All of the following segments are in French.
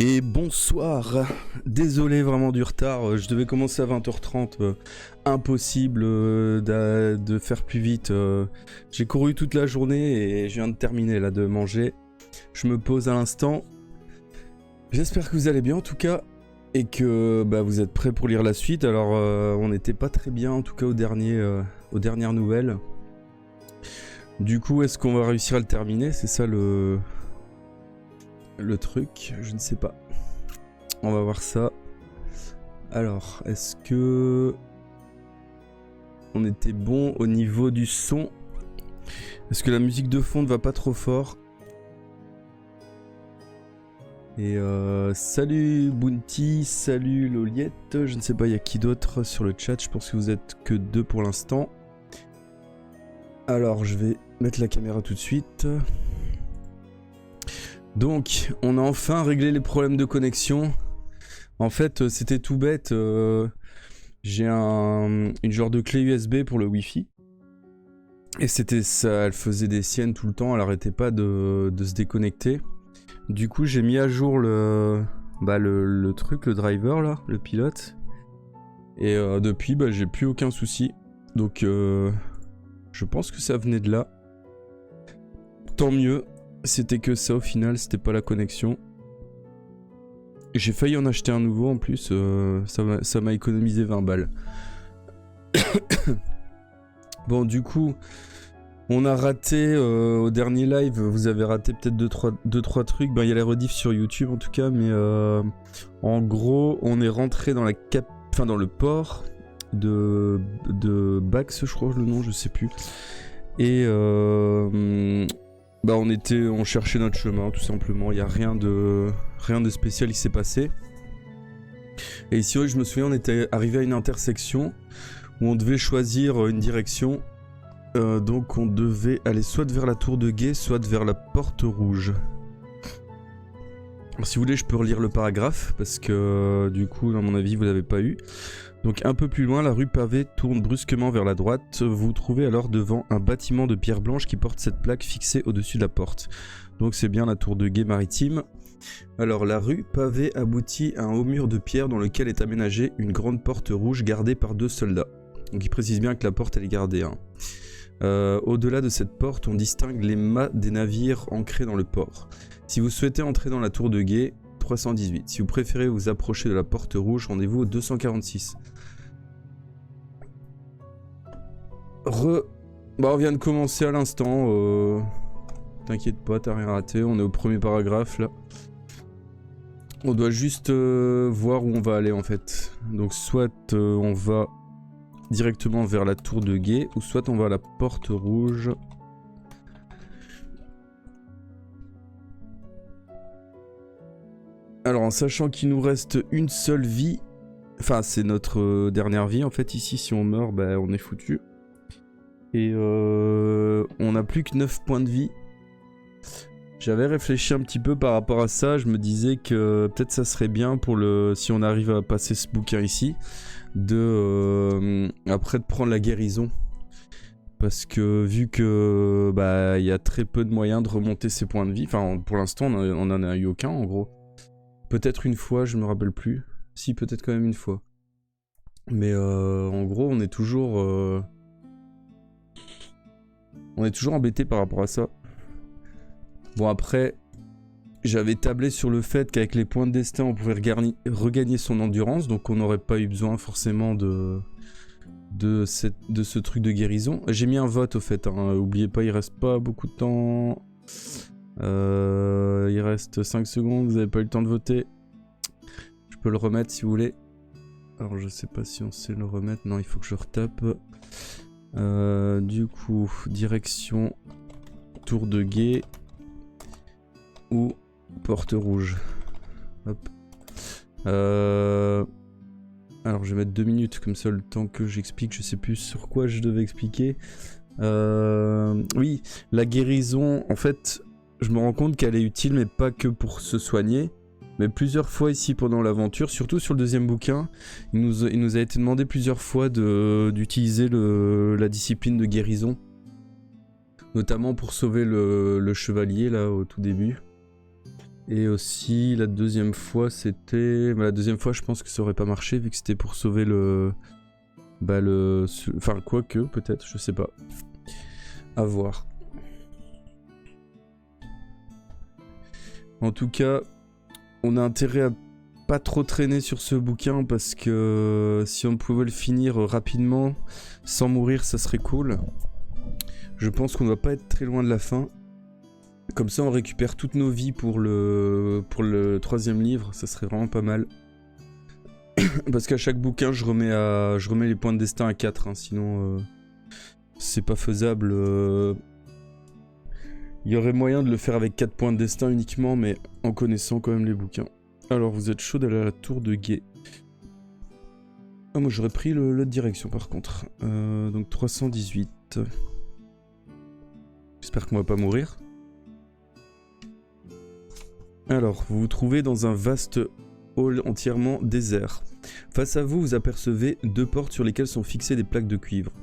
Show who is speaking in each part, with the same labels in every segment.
Speaker 1: Et bonsoir, désolé vraiment du retard, je devais commencer à 20h30, impossible de faire plus vite, j'ai couru toute la journée et je viens de terminer là de manger, je me pose à l'instant, j'espère que vous allez bien en tout cas, et que vous êtes prêts pour lire la suite. Alors on n'était pas très bien en tout cas aux dernières nouvelles, du coup est-ce qu'on va réussir à le terminer, c'est ça le truc, je ne sais pas. On va voir ça. Alors, est-ce que on était bon au niveau du son? Est-ce que la musique de fond ne va pas trop fort? Et salut Bounty, salut Loliette, je ne sais pas, il y a qui d'autre sur le chat, je pense que vous êtes que deux pour l'instant. Alors, je vais mettre la caméra tout de suite. Donc, on a enfin réglé les problèmes de connexion. En fait, c'était tout bête. J'ai une genre de clé USB pour le Wi-Fi. Et c'était ça, elle faisait des siennes tout le temps, elle arrêtait pas de se déconnecter. Du coup, j'ai mis à jour le truc, le driver là, le pilote. Et depuis, j'ai plus aucun souci. Donc, je pense que ça venait de là. Tant mieux. C'était que ça au final, c'était pas la connexion. J'ai failli en acheter un nouveau en plus, ça m'a économisé 20 balles. Bon, du coup, on a raté au dernier live, vous avez raté peut-être 2-3 trucs. Il y a les rediffs sur YouTube en tout cas, mais en gros, on est rentré dans dans le port de Bax, je crois le nom, je sais plus. Et on cherchait notre chemin tout simplement, il n'y a rien de spécial qui s'est passé. Et ici, je me souviens, on était arrivé à une intersection où on devait choisir une direction. Donc on devait aller soit vers la tour de guet, soit vers la porte rouge. Alors, si vous voulez, je peux relire le paragraphe, parce que du coup, à mon avis, vous l'avez pas eu. Donc un peu plus loin, la rue pavée tourne brusquement vers la droite. Vous vous trouvez alors devant un bâtiment de pierre blanche qui porte cette plaque fixée au-dessus de la porte. Donc c'est bien la tour de guet maritime. Alors la rue pavée aboutit à un haut mur de pierre dans lequel est aménagée une grande porte rouge gardée par 2 soldats. Donc il précise bien que la porte elle est gardée. Au-delà de cette porte, on distingue les mâts des navires ancrés dans le port. Si vous souhaitez entrer dans la tour de guet, 318. Si vous préférez vous approcher de la porte rouge, rendez-vous au 246. On vient de commencer à l'instant. T'inquiète pas, t'as rien raté. On est au premier paragraphe là. On doit juste voir où on va aller en fait. Donc soit on va directement vers la tour de guet, ou soit on va à la porte rouge. Alors en sachant qu'il nous reste une seule vie, enfin c'est notre dernière vie en fait ici, si on meurt on est foutu. Et on n'a plus que 9 points de vie. J'avais réfléchi un petit peu par rapport à ça, je me disais que peut-être ça serait bien pour si on arrive à passer ce bouquin ici, après de prendre la guérison. Parce que vu que il y a très peu de moyens de remonter ses points de vie, enfin pour l'instant on n'en a eu aucun en gros. Peut-être une fois, je me rappelle plus. Si, peut-être quand même une fois. Mais en gros, on est toujours embêté par rapport à ça. Bon, après, j'avais tablé sur le fait qu'avec les points de destin, on pouvait regagner son endurance, donc on n'aurait pas eu besoin forcément de ce truc de guérison. J'ai mis un vote au fait, hein. Oubliez pas, il reste pas beaucoup de temps. Il reste 5 secondes, vous n'avez pas eu le temps de voter. Je peux le remettre si vous voulez. Alors je sais pas si on sait le remettre, non il faut que je retape. Du coup, direction tour de guet ou porte rouge. Hop. Alors je vais mettre 2 minutes comme ça le temps que j'explique, je sais plus sur quoi je devais expliquer. Oui, la guérison en fait... Je me rends compte qu'elle est utile, mais pas que pour se soigner. Mais plusieurs fois ici pendant l'aventure, surtout sur le deuxième bouquin, il nous a été demandé plusieurs fois d'utiliser la discipline de guérison. Notamment pour sauver le chevalier là au tout début. Et aussi, la deuxième fois, c'était... La deuxième fois, je pense que ça aurait pas marché, vu que c'était pour sauver le... Enfin, quoique, peut-être, je sais pas. À voir. En tout cas, on a intérêt à pas trop traîner sur ce bouquin, parce que si on pouvait le finir rapidement, sans mourir, ça serait cool. Je pense qu'on ne va pas être très loin de la fin. Comme ça, on récupère toutes nos vies pour le 3e livre, ça serait vraiment pas mal. Parce qu'à chaque bouquin, je remets les points de destin à 4, hein, sinon c'est pas faisable. Il y aurait moyen de le faire avec 4 points de destin uniquement, mais en connaissant quand même les bouquins. Alors, vous êtes chaud d'aller à la tour de guet. Ah, moi j'aurais pris l'autre direction par contre. Donc 318. J'espère qu'on va pas mourir. Alors, vous vous trouvez dans un vaste hall entièrement désert. Face à vous, vous apercevez 2 portes sur lesquelles sont fixées des plaques de cuivre.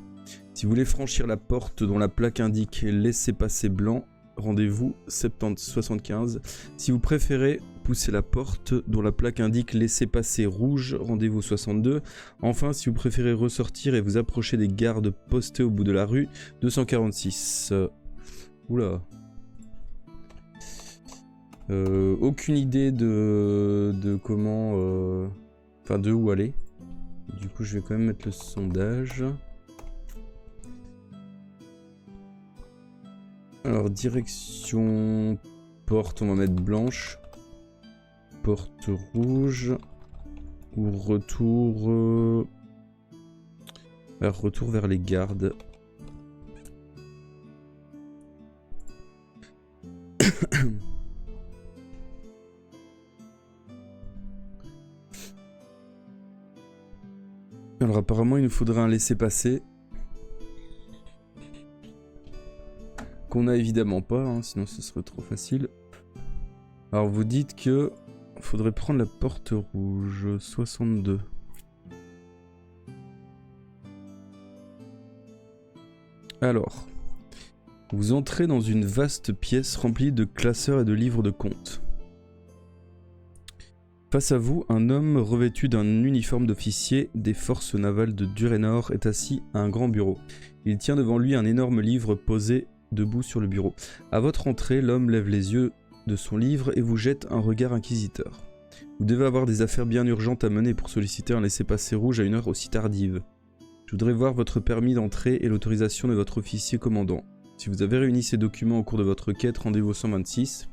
Speaker 1: Si vous voulez franchir la porte dont la plaque indique « Laissez passer blanc », rendez-vous 70-75. Si vous préférez pousser la porte dont la plaque indique « Laissez passer rouge », rendez-vous 62. Enfin, si vous préférez ressortir et vous approcher des gardes postés au bout de la rue, 246. Oula. Aucune idée de comment... Enfin, de où aller. Du coup, je vais quand même mettre le sondage. Alors, direction... Porte, on va mettre blanche. Porte rouge. Ou retour... retour vers les gardes. Alors apparemment il nous faudrait un laissez-passer. Qu'on a évidemment pas, hein, sinon ce serait trop facile. Alors vous dites que faudrait prendre la porte rouge, 62. Alors, vous entrez dans une vaste pièce remplie de classeurs et de livres de comptes. Face à vous, un homme revêtu d'un uniforme d'officier des forces navales de Durénor est assis à un grand bureau. Il tient devant lui un énorme livre posé debout sur le bureau. À votre entrée, l'homme lève les yeux de son livre et vous jette un regard inquisiteur. Vous devez avoir des affaires bien urgentes à mener pour solliciter un laissez-passer rouge à une heure aussi tardive. Je voudrais voir votre permis d'entrée et l'autorisation de votre officier commandant. Si vous avez réuni ces documents au cours de votre quête, rendez-vous au 126.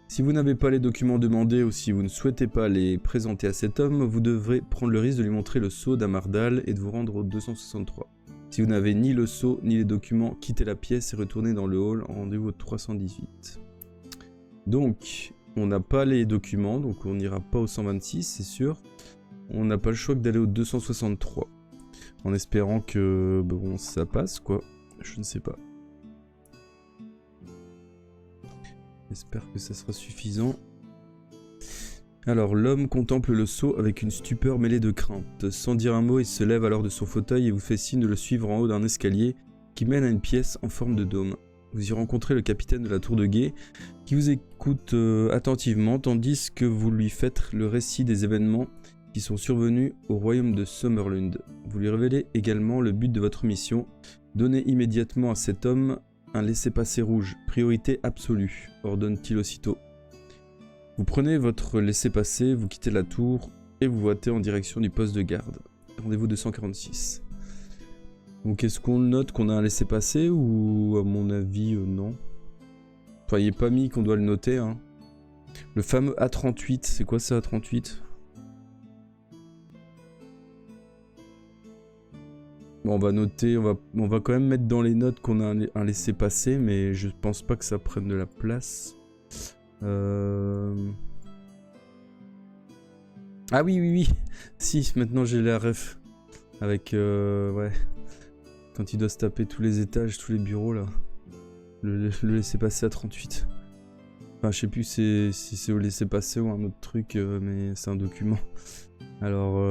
Speaker 1: Si vous n'avez pas les documents demandés ou si vous ne souhaitez pas les présenter à cet homme, vous devrez prendre le risque de lui montrer le sceau d'Amardal et de vous rendre au 263. Si vous n'avez ni le sceau ni les documents, quittez la pièce et retournez dans le hall en rendez-vous au 318. Donc, on n'a pas les documents, donc on n'ira pas au 126, c'est sûr. On n'a pas le choix que d'aller au 263. En espérant que bon, ça passe, quoi. Je ne sais pas. J'espère que ça sera suffisant. Alors, l'homme contemple le sceau avec une stupeur mêlée de crainte. Sans dire un mot, il se lève alors de son fauteuil et vous fait signe de le suivre en haut d'un escalier qui mène à une pièce en forme de dôme. Vous y rencontrez le capitaine de la tour de guet qui vous écoute attentivement tandis que vous lui faites le récit des événements qui sont survenus au royaume de Summerlund. Vous lui révélez également le but de votre mission. Donnez immédiatement à cet homme un laissez-passer rouge, priorité absolue, ordonne-t-il aussitôt. Vous prenez votre laissez-passer, vous quittez la tour et vous voitez en direction du poste de garde. Rendez-vous 246. Donc est-ce qu'on note qu'on a un laissez-passer ou à mon avis non. Enfin il n'est pas mis qu'on doit le noter. Hein. Le fameux A38, c'est quoi ça A38 ? Bon, on va noter, on va quand même mettre dans les notes qu'on a un laissez-passer, mais je pense pas que ça prenne de la place. Ah oui. Si, maintenant j'ai la ref. Avec, ouais. Quand il doit se taper tous les étages, tous les bureaux, là. Le laissez-passer à 38. Enfin, je sais plus si c'est au laissez-passer ou un autre truc, mais c'est un document. Alors,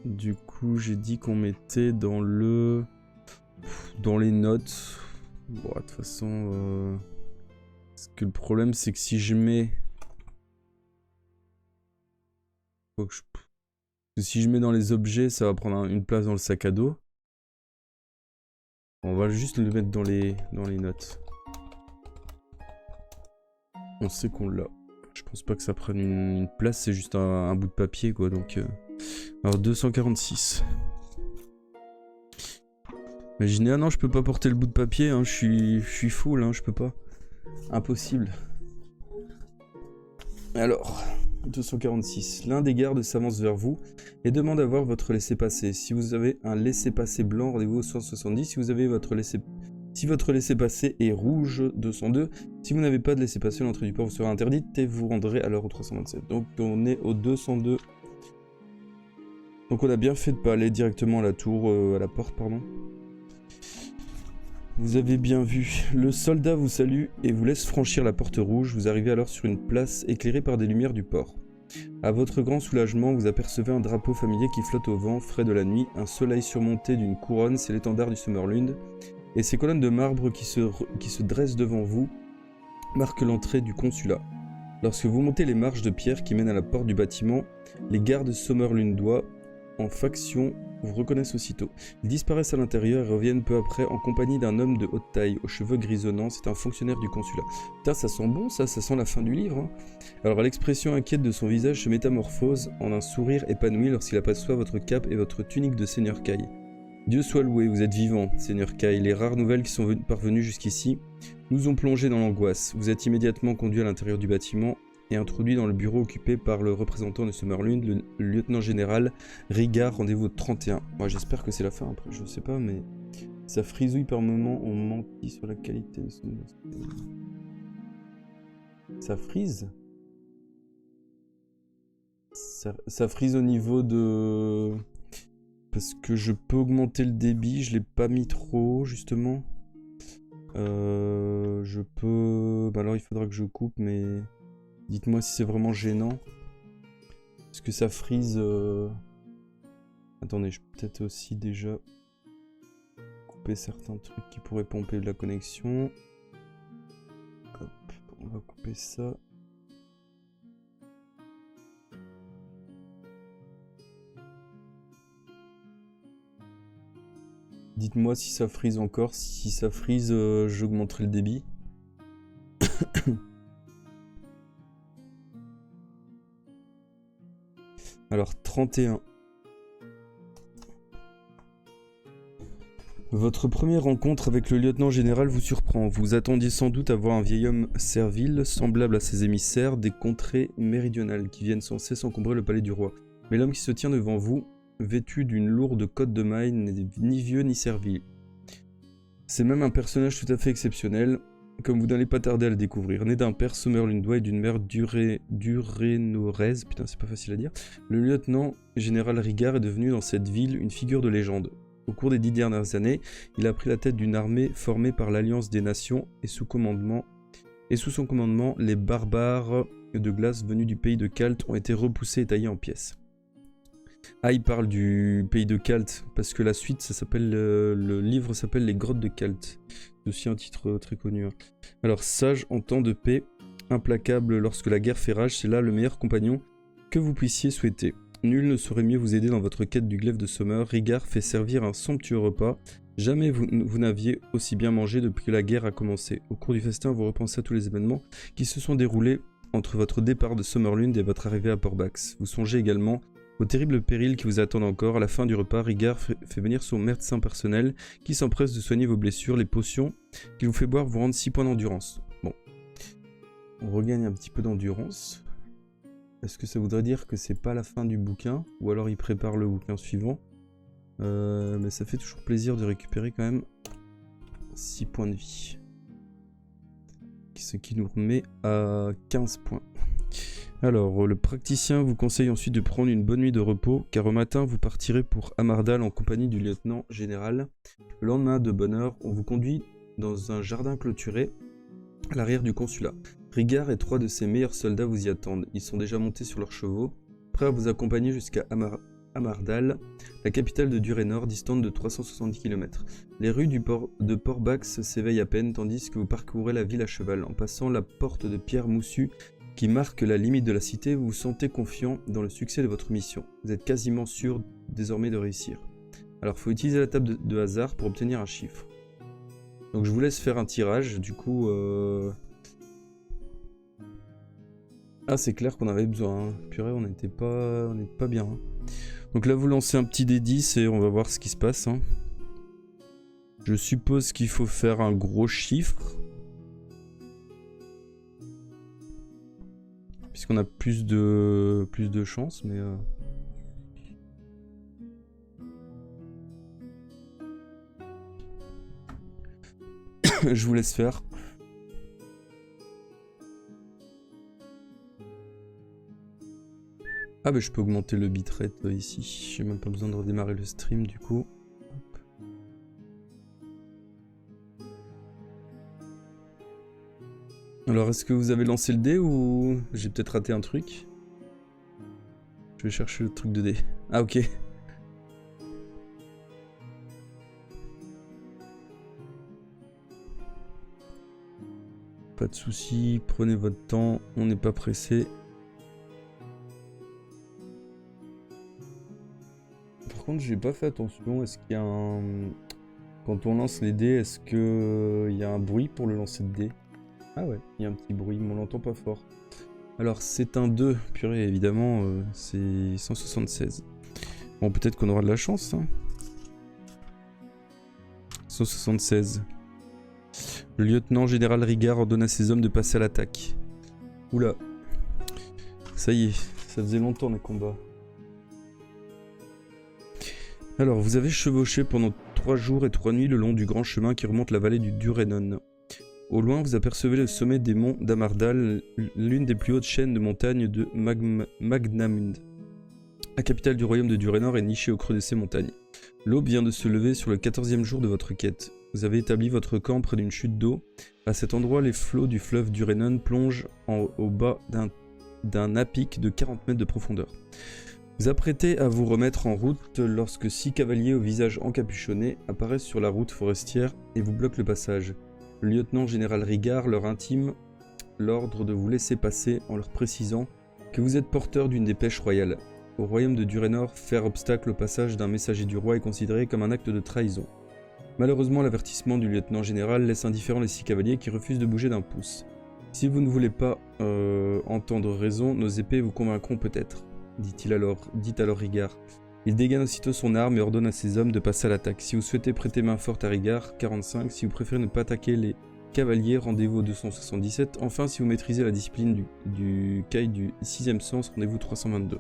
Speaker 1: du coup, j'ai dit qu'on mettait dans les notes. Bon, de toute façon... Parce que le problème, c'est que si je mets... Si je mets dans les objets, ça va prendre une place dans le sac à dos. On va juste le mettre dans les notes. On sait qu'on l'a. Je pense pas que ça prenne une place, c'est juste un bout de papier quoi. Donc, alors 246. Imaginez, ah non, je peux pas porter le bout de papier, hein, je suis full, hein, je peux pas. Impossible. Alors, 246. L'un des gardes s'avance vers vous et demande à voir votre laissez-passer. Si vous avez un laissez-passer blanc, rendez-vous au 170. Si votre laissez-passer est rouge, 202. Si vous n'avez pas de laissez-passer, l'entrée du port vous sera interdite et vous rendrez alors au 327. Donc on est au 202. Donc on a bien fait de pas aller directement à la tour, à la porte, pardon. Vous avez bien vu. Le soldat vous salue et vous laisse franchir la porte rouge. Vous arrivez alors sur une place éclairée par des lumières du port. À votre grand soulagement, vous apercevez un drapeau familier qui flotte au vent, frais de la nuit. Un soleil surmonté d'une couronne, c'est l'étendard du Summerlund. Et ces colonnes de marbre qui se dressent devant vous marquent l'entrée du consulat. Lorsque vous montez les marches de pierre qui mènent à la porte du bâtiment, les gardes Summerlundois en faction vous reconnaissent aussitôt. Ils disparaissent à l'intérieur et reviennent peu après en compagnie d'un homme de haute taille, aux cheveux grisonnants. C'est un fonctionnaire du consulat. Putain, ça sent bon, ça sent la fin du livre. Hein. Alors, l'expression inquiète de son visage se métamorphose en un sourire épanoui lorsqu'il aperçoit votre cape et votre tunique de Seigneur Kai. Dieu soit loué, vous êtes vivant, Seigneur Kai. Les rares nouvelles qui sont parvenues jusqu'ici nous ont plongé dans l'angoisse. Vous êtes immédiatement conduit à l'intérieur du bâtiment et introduit dans le bureau occupé par le représentant de Summerlund, le lieutenant-général Rigard, rendez-vous 31. Moi j'espère que c'est la fin, après je sais pas, mais ça frisouille par moments, on mentit sur la qualité de son... Ça frise ça frise au niveau de... Parce que je peux augmenter le débit, je l'ai pas mis trop, justement. Je peux... Bah alors il faudra que je coupe, mais... Dites-moi si c'est vraiment gênant. Est-ce que ça frise Attendez, je peux peut-être aussi déjà couper certains trucs qui pourraient pomper de la connexion. Hop, on va couper ça. Dites-moi si ça frise encore. Si ça frise, j'augmenterai le débit. Alors, 31. Votre première rencontre avec le lieutenant-général vous surprend. Vous attendiez sans doute à voir un vieil homme servile, semblable à ses émissaires des contrées méridionales, qui viennent sans cesse encombrer le palais du roi. Mais l'homme qui se tient devant vous, vêtu d'une lourde cotte de maille, n'est ni vieux ni servile. C'est même un personnage tout à fait exceptionnel, comme vous n'allez pas tarder à le découvrir. Né d'un père Summerlundois et d'une mère durénoraise, putain c'est pas facile à dire, le lieutenant-général Rigard est devenu dans cette ville une figure de légende. Au cours des 10 dernières années, il a pris la tête d'une armée formée par l'Alliance des Nations et sous son commandement, les barbares de glace venus du pays de Kalt ont été repoussés et taillés en pièces. Ah, il parle du pays de Kalt, parce que la suite, ça s'appelle, le livre s'appelle Les Grottes de Kalt. C'est aussi un titre très connu. Hein. Alors, sage en temps de paix, implacable lorsque la guerre fait rage, c'est là le meilleur compagnon que vous puissiez souhaiter. Nul ne saurait mieux vous aider dans votre quête du glaive de Sommer. Rigard fait servir un somptueux repas. Jamais vous n'aviez aussi bien mangé depuis que la guerre a commencé. Au cours du festin, vous repensez à tous les événements qui se sont déroulés entre votre départ de Summerlund et votre arrivée à Port-Bax. Vous songez également au terrible péril qui vous attend encore. À la fin du repas, Rigard fait venir son médecin personnel qui s'empresse de soigner vos blessures. Les potions qu'il vous fait boire vous rendent 6 points d'endurance. Bon, on regagne un petit peu d'endurance. Est-ce que ça voudrait dire que c'est pas la fin du bouquin? Ou alors il prépare le bouquin suivant? Mais ça fait toujours plaisir de récupérer quand même 6 points de vie. Ce qui nous remet à 15 points. Alors, le praticien vous conseille ensuite de prendre une bonne nuit de repos, car au matin, vous partirez pour Amardal en compagnie du lieutenant-général. Le lendemain, de bonne heure, on vous conduit dans un jardin clôturé à l'arrière du consulat. Rigard et 3 de ses meilleurs soldats vous y attendent. Ils sont déjà montés sur leurs chevaux, prêts à vous accompagner jusqu'à Amardal, la capitale de Durénor, distante de 370 km. Les rues de Port-Bax s'éveillent à peine, tandis que vous parcourez la ville à cheval. En passant la porte de pierre moussue qui marque la limite de la cité, vous vous sentez confiant dans le succès de votre mission. Vous êtes quasiment sûr désormais de réussir. Alors, il faut utiliser la table de hasard pour obtenir un chiffre. Donc, je vous laisse faire un tirage, du coup... Ah, c'est clair qu'on avait besoin. Hein. Purée, on n'était pas bien. Hein. Donc là, vous lancez un petit D10 et on va voir ce qui se passe. Hein. Je suppose qu'il faut faire un gros chiffre. Puisqu'on a plus de chance, mais... Je vous laisse faire. Ah bah je peux augmenter le bitrate ici, j'ai même pas besoin de redémarrer le stream du coup. Hop. Alors est-ce que vous avez lancé le dé ou j'ai peut-être raté un truc? Je vais chercher le truc de dé. Ah ok. Pas de soucis, prenez votre temps, on n'est pas pressé. Par contre, j'ai pas fait attention. Est-ce qu'il y a un... Quand on lance les dés, est-ce qu'il y a un bruit pour le lancer de dés? Ah ouais, il y a un petit bruit, mais on l'entend pas fort. Alors, c'est un 2. Purée, évidemment, c'est 176. Bon, peut-être qu'on aura de la chance. Hein. 176. Le lieutenant général Rigard ordonne à ses hommes de passer à l'attaque. Oula. Ça y est, ça faisait longtemps les combats. Alors, vous avez chevauché pendant 3 jours et 3 nuits le long du grand chemin qui remonte la vallée du Durénon. Au loin, vous apercevez le sommet des monts d'Amardal, l'une des plus hautes chaînes de montagnes de Magnamund. La capitale du royaume de Durénor est nichée au creux de ces montagnes. L'aube vient de se lever sur le 14e jour de votre quête. Vous avez établi votre camp près d'une chute d'eau. À cet endroit, les flots du fleuve Durénon plongent au bas d'un à-pic de 40 mètres de profondeur. Vous apprêtez à vous remettre en route lorsque 6 cavaliers au visage encapuchonné apparaissent sur la route forestière et vous bloquent le passage. Le lieutenant général Rigard leur intime l'ordre de vous laisser passer en leur précisant que vous êtes porteur d'une dépêche royale. Au royaume de Durénor, faire obstacle au passage d'un messager du roi est considéré comme un acte de trahison. Malheureusement, l'avertissement du lieutenant général laisse indifférents les 6 cavaliers qui refusent de bouger d'un pouce. Si vous ne voulez pas entendre raison, nos épées vous convaincront peut-être. Dit alors Rigard. Il dégaine aussitôt son arme et ordonne à ses hommes de passer à l'attaque. Si vous souhaitez prêter main forte à Rigard, 45. Si vous préférez ne pas attaquer les cavaliers, rendez-vous au 277. Enfin, si vous maîtrisez la discipline du caille du 6ème sens, rendez-vous 322.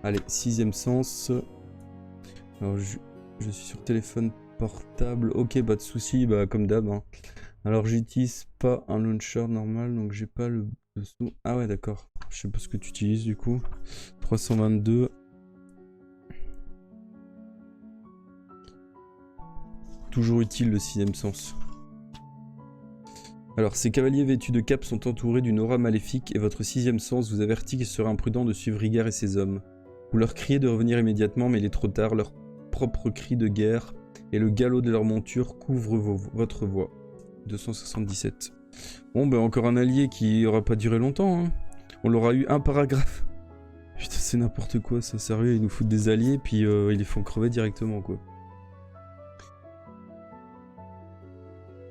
Speaker 1: Allez, 6ème sens. Alors, je suis sur téléphone portable. Ok, pas de soucis, bah, comme d'hab. Hein. Alors, j'utilise pas un launcher normal, donc j'ai pas le dessous. Ah ouais, d'accord. Je sais pas ce que tu utilises du coup. 322. Toujours utile le 6ème sens. Alors, ces cavaliers vêtus de capes sont entourés d'une aura maléfique et votre 6ème sens vous avertit qu'il serait imprudent de suivre Rigard et ses hommes. Vous leur criez de revenir immédiatement, mais il est trop tard. Leur propre cri de guerre et le galop de leur monture couvrent votre voix. 277. Bon, ben encore un allié qui aura pas duré longtemps. Hein. On l'aura eu un paragraphe. Putain, c'est n'importe quoi, ça, sérieux. Ils nous foutent des alliés, puis ils les font crever directement, quoi.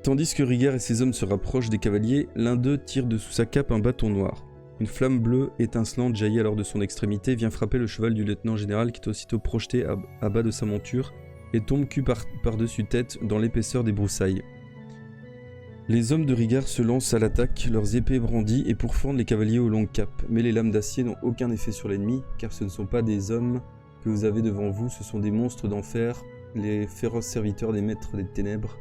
Speaker 1: Tandis que Rigard et ses hommes se rapprochent des cavaliers, l'un d'eux tire de sous sa cape un bâton noir. Une flamme bleue étincelante jaillit alors de son extrémité, vient frapper le cheval du lieutenant général qui est aussitôt projeté à bas de sa monture et tombe cul par-dessus tête dans l'épaisseur des broussailles. Les hommes de Rigard se lancent à l'attaque, leurs épées brandies et pourfendent les cavaliers aux longues capes. Mais les lames d'acier n'ont aucun effet sur l'ennemi, car ce ne sont pas des hommes que vous avez devant vous, ce sont des monstres d'enfer, les féroces serviteurs des maîtres des ténèbres.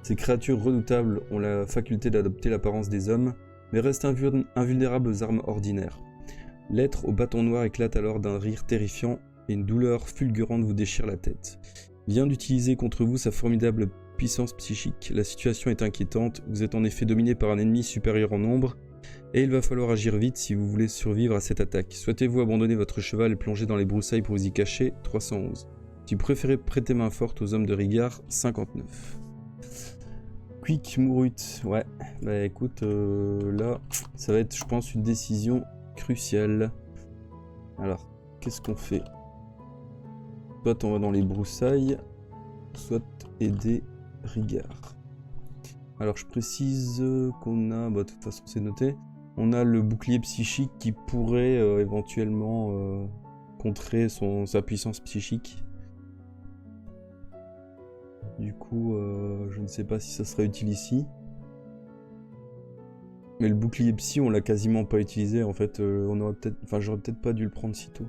Speaker 1: Ces créatures redoutables ont la faculté d'adopter l'apparence des hommes, mais restent invulnérables aux armes ordinaires. L'être au bâton noir éclate alors d'un rire terrifiant, et une douleur fulgurante vous déchire la tête. Il vient d'utiliser contre vous sa formidable puissance psychique, la situation est inquiétante, vous êtes en effet dominé par un ennemi supérieur en nombre, Et il va falloir agir vite si vous voulez survivre à cette attaque. Souhaitez-vous abandonner votre cheval et plonger dans les broussailles pour vous y cacher? 311. Si vous préférez prêter main forte aux hommes de Riguard, 59. Quick Mourut, ouais, bah écoute, là, ça va être, je pense, une décision cruciale. Alors, qu'est-ce qu'on fait? Soit on va dans les broussailles, soit aider Riguard. Alors, je précise qu'on a, bah de toute façon c'est noté, on a le bouclier psychique qui pourrait éventuellement contrer sa puissance psychique. Du coup, je ne sais pas si ça sera utile ici. Mais le bouclier psy, on l'a quasiment pas utilisé. En fait, j'aurais peut-être pas dû le prendre si tôt.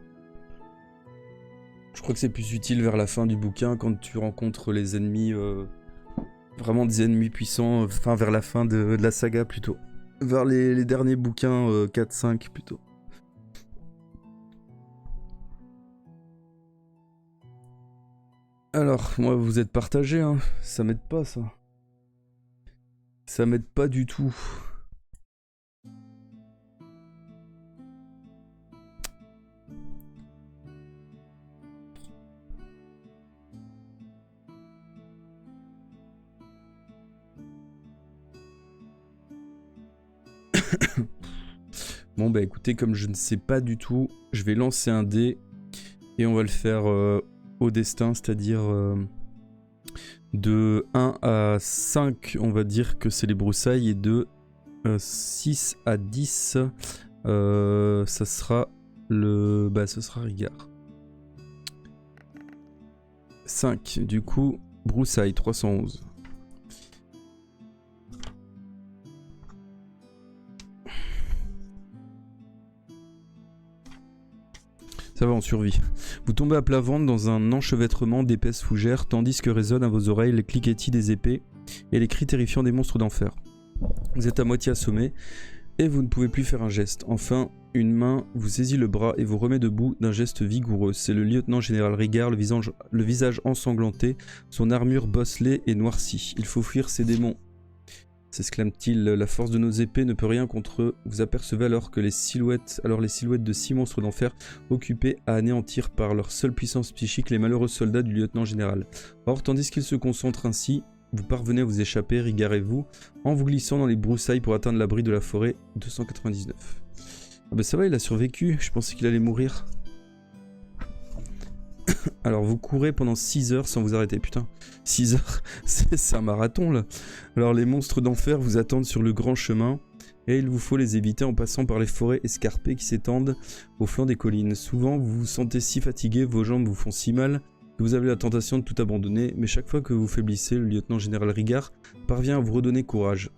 Speaker 1: Je crois que c'est plus utile vers la fin du bouquin, quand tu rencontres les ennemis, vraiment des ennemis puissants, enfin vers la fin de la saga plutôt. Vers les derniers bouquins 4-5 plutôt. Alors, moi, vous êtes partagés, hein. Ça m'aide pas, ça. Ça m'aide pas du tout. Bon, bah écoutez, comme je ne sais pas du tout, je vais lancer un dé et on va le faire au destin, c'est-à-dire de 1 à 5, on va dire que c'est les broussailles, et de 6 à 10, ça sera le... Bah, ce sera Riguard. 5, du coup, broussailles, 311. Ça va, on survit. Vous tombez à plat ventre dans un enchevêtrement d'épaisses fougères, tandis que résonnent à vos oreilles les cliquetis des épées et les cris terrifiants des monstres d'enfer. Vous êtes à moitié assommé, et vous ne pouvez plus faire un geste. Enfin, une main vous saisit le bras et vous remet debout d'un geste vigoureux. C'est le lieutenant-général Riguard, le visage ensanglanté, son armure bosselée et noircie. Il faut fuir ces démons, s'exclame-t-il. La force de nos épées ne peut rien contre eux. Vous apercevez alors les silhouettes de 6 monstres d'enfer, occupés à anéantir par leur seule puissance psychique les malheureux soldats du lieutenant-général. Or, tandis qu'ils se concentrent ainsi, vous parvenez à vous échapper, Riguard et vous, en vous glissant dans les broussailles pour atteindre l'abri de la forêt. 299. Ah bah ça va, il a survécu, je pensais qu'il allait mourir. Alors vous courez pendant 6 heures sans vous arrêter, putain. 6 heures, c'est un marathon là. Alors les monstres d'enfer vous attendent sur le grand chemin, et il vous faut les éviter en passant par les forêts escarpées qui s'étendent au flanc des collines. Souvent vous vous sentez si fatigué, vos jambes vous font si mal, que vous avez la tentation de tout abandonner, mais chaque fois que vous faiblissez, le lieutenant-général Riguard parvient à vous redonner courage.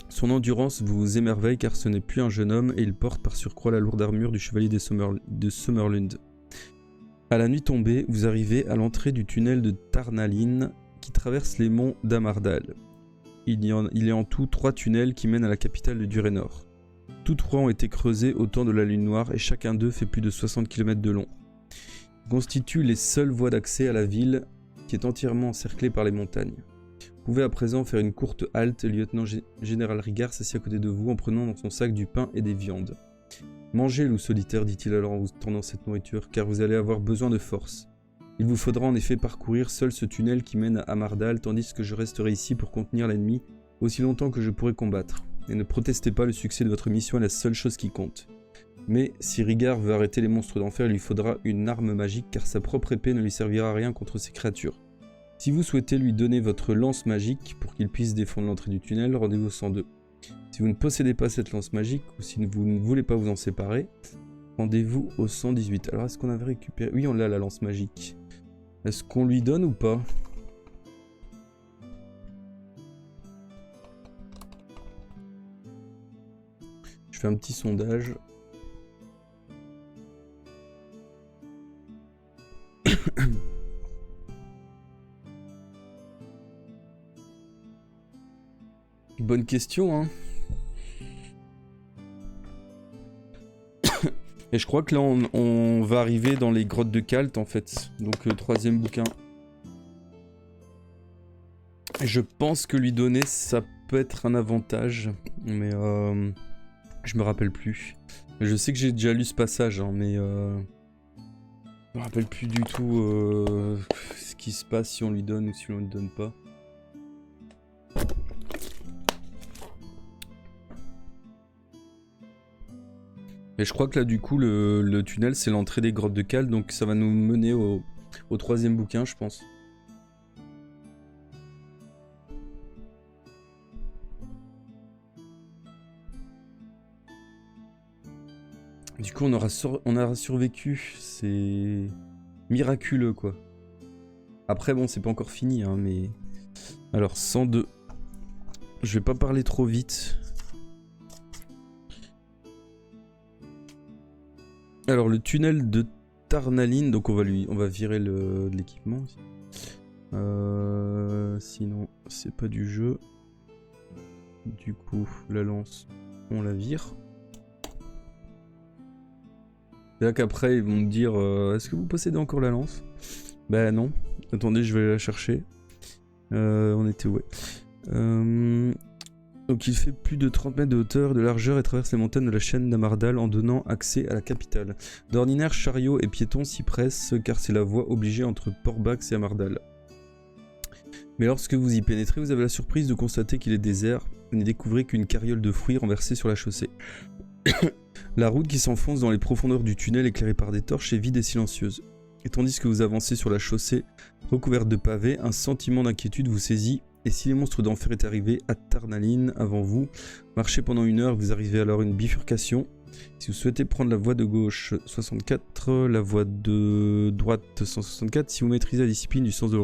Speaker 1: Son endurance vous émerveille car ce n'est plus un jeune homme et il porte par surcroît la lourde armure du chevalier de Summerlund. À la nuit tombée, vous arrivez à l'entrée du tunnel de Tarnaline qui traverse les monts d'Amardal. Il y a en tout 3 tunnels qui mènent à la capitale de Durénor. Tous 3 ont été creusés au temps de la Lune Noire et chacun d'eux fait plus de 60 km de long. Ils constituent les seules voies d'accès à la ville qui est entièrement encerclée par les montagnes. Vous pouvez à présent faire une courte halte. Le lieutenant-général Riguard s'assied à côté de vous en prenant dans son sac du pain et des viandes. Mangez, loup solitaire, dit-il alors en vous tendant cette nourriture, car vous allez avoir besoin de force. Il vous faudra en effet parcourir seul ce tunnel qui mène à Amardal, tandis que je resterai ici pour contenir l'ennemi aussi longtemps que je pourrai combattre. Et ne protestez pas, le succès de votre mission est la seule chose qui compte. Mais si Riguard veut arrêter les monstres d'enfer, il lui faudra une arme magique, car sa propre épée ne lui servira à rien contre ces créatures. Si vous souhaitez lui donner votre lance magique pour qu'il puisse défendre l'entrée du tunnel, rendez-vous au 102. Si vous ne possédez pas cette lance magique, ou si vous ne voulez pas vous en séparer, rendez-vous au 118. Alors est-ce qu'on avait récupéré... Oui, on l'a, la lance magique. Est-ce qu'on lui donne ou pas? Je fais un petit sondage. Bonne question, hein. Et je crois que là, on va arriver dans les grottes de Kalt, en fait. Donc, 3e bouquin. Je pense que lui donner, ça peut être un avantage. Mais Je me rappelle plus. Je sais que j'ai déjà lu ce passage, hein, mais je me rappelle plus du tout ce qui se passe si on lui donne ou si on lui donne pas. Et je crois que là du coup le tunnel c'est l'entrée des grottes de Khal, donc ça va nous mener au 3e bouquin je pense. Du coup on aura survécu, c'est miraculeux quoi. Après bon c'est pas encore fini hein, mais... Alors 102. Je vais pas parler trop vite. Alors le tunnel de Tarnaline, donc on va virer de l'équipement. Sinon c'est pas du jeu. Du coup la lance on la vire. C'est là qu'après ils vont me dire est-ce que vous possédez encore la lance? Bah non. Attendez je vais aller la chercher. On était où? Donc il fait plus de 30 mètres de hauteur, de largeur et traverse les montagnes de la chaîne d'Amardal en donnant accès à la capitale. D'ordinaire, chariots et piétons s'y pressent car c'est la voie obligée entre Port-Bax et Amardal. Mais lorsque vous y pénétrez, vous avez la surprise de constater qu'il est désert. Vous n'y découvrez qu'une carriole de fruits renversée sur la chaussée. La route qui s'enfonce dans les profondeurs du tunnel éclairée par des torches est vide et silencieuse. Et tandis que vous avancez sur la chaussée recouverte de pavés, un sentiment d'inquiétude vous saisit. Et si les monstres d'enfer est arrivé à Tarnaline avant vous, marchez pendant 1 heure, vous arrivez alors à une bifurcation. Si vous souhaitez prendre la voie de gauche 64, la voie de droite 164, si vous maîtrisez la discipline du sens de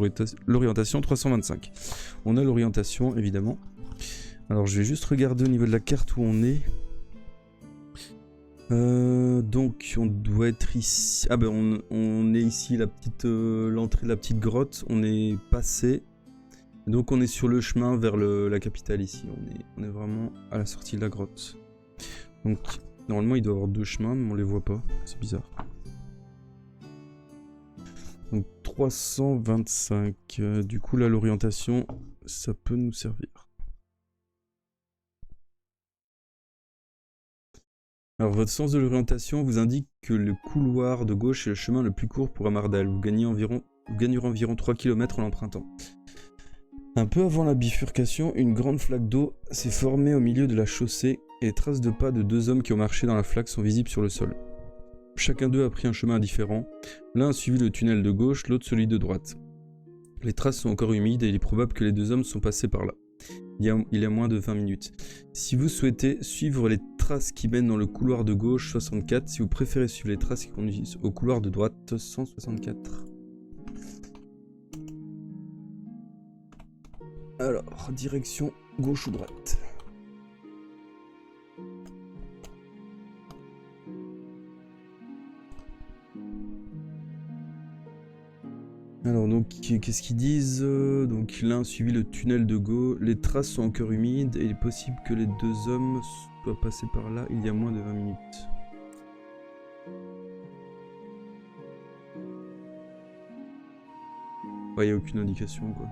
Speaker 1: l'orientation 325. On a l'orientation évidemment. Alors je vais juste regarder au niveau de la carte où on est. Donc on doit être ici. Ah ben on est ici, l'entrée de la petite grotte, on est passé. Donc on est sur le chemin vers la capitale ici, on est vraiment à la sortie de la grotte. Donc normalement il doit y avoir 2 chemins mais on les voit pas, c'est bizarre. Donc 325, du coup là l'orientation ça peut nous servir. Alors votre sens de l'orientation vous indique que le couloir de gauche est le chemin le plus court pour Amardal, vous gagnerez environ 3 km en l'empruntant. Un peu avant la bifurcation, une grande flaque d'eau s'est formée au milieu de la chaussée et les traces de pas de 2 hommes qui ont marché dans la flaque sont visibles sur le sol. Chacun d'eux a pris un chemin différent, l'un a suivi le tunnel de gauche, l'autre celui de droite. Les traces sont encore humides et il est probable que les 2 hommes sont passés par là. Il y a moins de 20 minutes. Si vous souhaitez suivre les traces qui mènent dans le couloir de gauche 64, si vous préférez suivre les traces qui conduisent au couloir de droite 164. Alors, direction gauche ou droite? Alors donc, qu'est-ce qu'ils disent? Donc l'un a suivi le tunnel de gauche, les traces sont encore humides et il est possible que les 2 hommes soient passés par là il y a moins de 20 minutes. Ouais, il n'y a aucune indication quoi.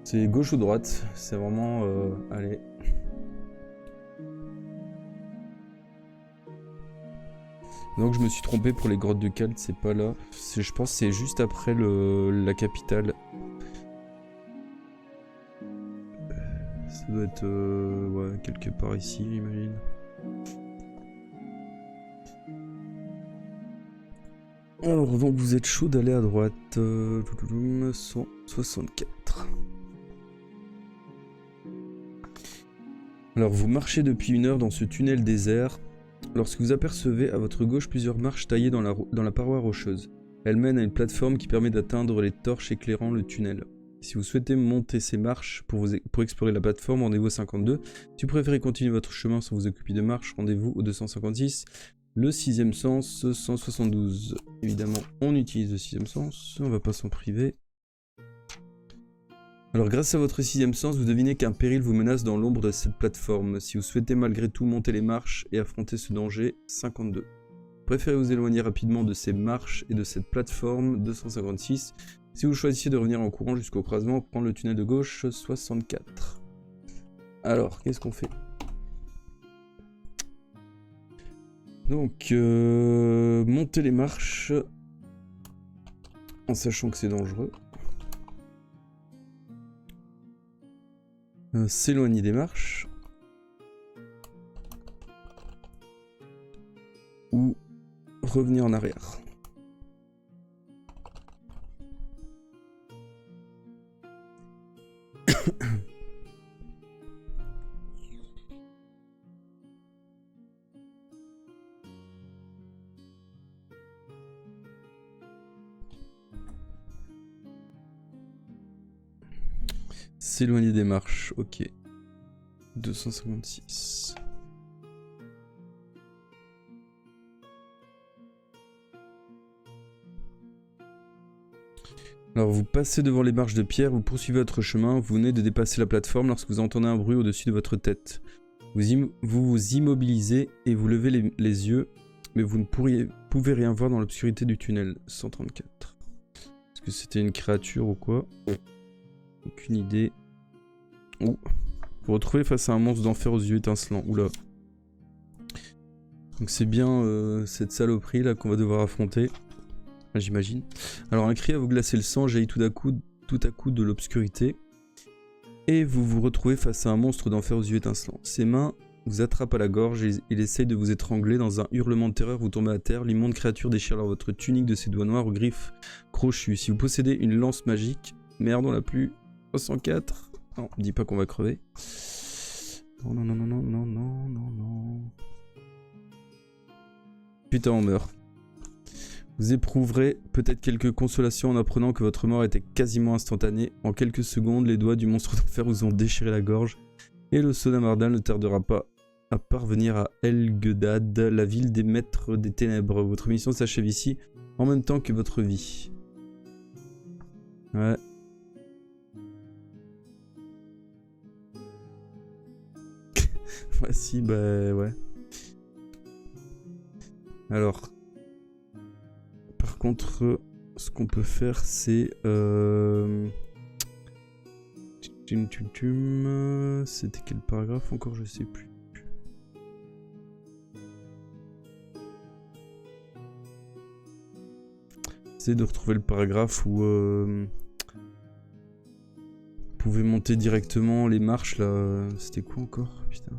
Speaker 1: C'est gauche ou droite, c'est vraiment... allez. Donc je me suis trompé pour les grottes de Khal, c'est pas là. Je pense que c'est juste après la capitale. Ça doit être ouais, quelque part ici, j'imagine. Alors donc vous êtes chaud d'aller à droite. 164. Alors vous marchez depuis 1 heure dans ce tunnel désert. Lorsque vous apercevez à votre gauche plusieurs marches taillées dans la paroi rocheuse. Elles mènent à une plateforme qui permet d'atteindre les torches éclairant le tunnel. Si vous souhaitez monter ces marches pour explorer la plateforme, rendez-vous au 52. Si vous préférez continuer votre chemin sans vous occuper de marche, rendez-vous au 256. Le 6e sens, 172. Évidemment, on utilise le 6e sens, on va pas s'en priver. Alors grâce à votre 6e sens, vous devinez qu'un péril vous menace dans l'ombre de cette plateforme. Si vous souhaitez malgré tout monter les marches et affronter ce danger, 52. Préférez vous éloigner rapidement de ces marches et de cette plateforme, 256. Si vous choisissez de revenir en courant jusqu'au croisement, prendre le tunnel de gauche, 64. Alors, qu'est-ce qu'on fait? Donc, monter les marches en sachant que c'est dangereux. S'éloigner des marches. Ou revenir en arrière. S'éloigner des marches, ok. 256. Alors vous passez devant les marches de pierre, vous poursuivez votre chemin, vous venez de dépasser la plateforme lorsque vous entendez un bruit au-dessus de votre tête. Vous vous immobilisez et vous levez les yeux, mais vous ne pouvez rien voir dans l'obscurité du tunnel. 134. Est-ce que c'était une créature ou quoi? Aucune idée. Oh. Vous vous retrouvez face à un monstre d'enfer aux yeux étincelants. Oula. Donc c'est bien cette saloperie là qu'on va devoir affronter. J'imagine. Alors un cri à vous glacer le sang jaillit tout à coup de l'obscurité. Et vous vous retrouvez face à un monstre d'enfer aux yeux étincelants. Ses mains vous attrapent à la gorge et il essaye de vous étrangler. Dans un hurlement de terreur, vous tombez à terre. L'immonde créature déchire alors votre tunique de ses doigts noirs aux griffes crochues. Si vous possédez une lance magique... Merde, on l'a plus. 304. Non, dis pas qu'on va crever. Non, non, non, non, non, non, non, non. Putain, on meurt. Vous éprouverez peut-être quelques consolations en apprenant que votre mort était quasiment instantanée. En quelques secondes, les doigts du monstre d'enfer vous ont déchiré la gorge. Et le Sodamardin ne tardera pas à parvenir à Elgedad, la ville des maîtres des ténèbres. Votre mission s'achève ici, en même temps que votre vie. Ouais. Voici, bah ouais. Alors... Par contre, ce qu'on peut faire, c'est... C'était quel paragraphe encore? Je sais plus. C'est de retrouver le paragraphe où... Vous pouvez monter directement les marches, là. C'était quoi encore? Putain.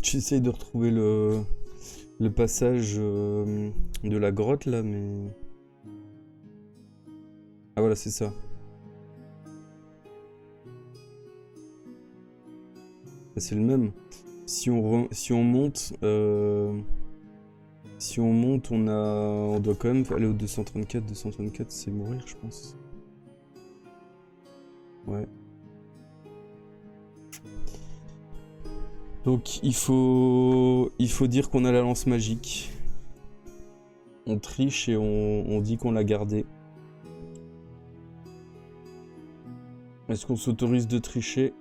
Speaker 1: J'essaye de retrouver le passage de la grotte là, mais... Ah voilà, c'est ça. C'est le même. Si on monte... Si on monte, on doit quand même aller au 234. 234, c'est mourir, je pense. Ouais. Donc il faut dire qu'on a la lance magique. On triche et on dit qu'on l'a gardée. Est-ce qu'on s'autorise de tricher?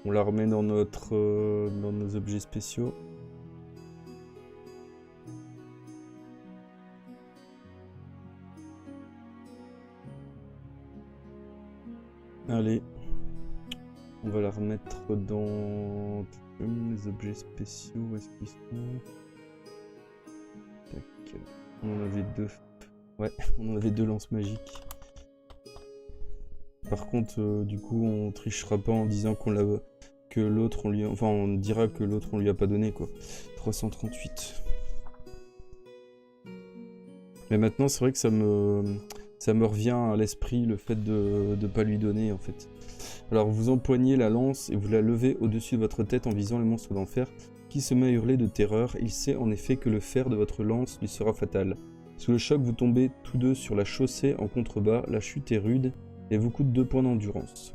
Speaker 1: On la remet dans nos objets spéciaux. Allez. On va la remettre dans les objets spéciaux. Où est-ce qu'ils sont? Tac. On en avait deux. Ouais, on en avait deux lances magiques. Par contre, du coup, on trichera pas en disant qu'on l'a, que l'autre on lui, enfin, on dira que l'autre on lui a pas donné quoi. 338. Mais maintenant, c'est vrai que ça me revient à l'esprit le fait de pas lui donner en fait. Alors vous empoignez la lance et vous la levez au-dessus de votre tête en visant le monstre d'enfer qui se met à hurler de terreur. Il sait en effet que le fer de votre lance lui sera fatal. Sous le choc, vous tombez tous deux sur la chaussée en contrebas. La chute est rude et vous coûte 2 points d'endurance.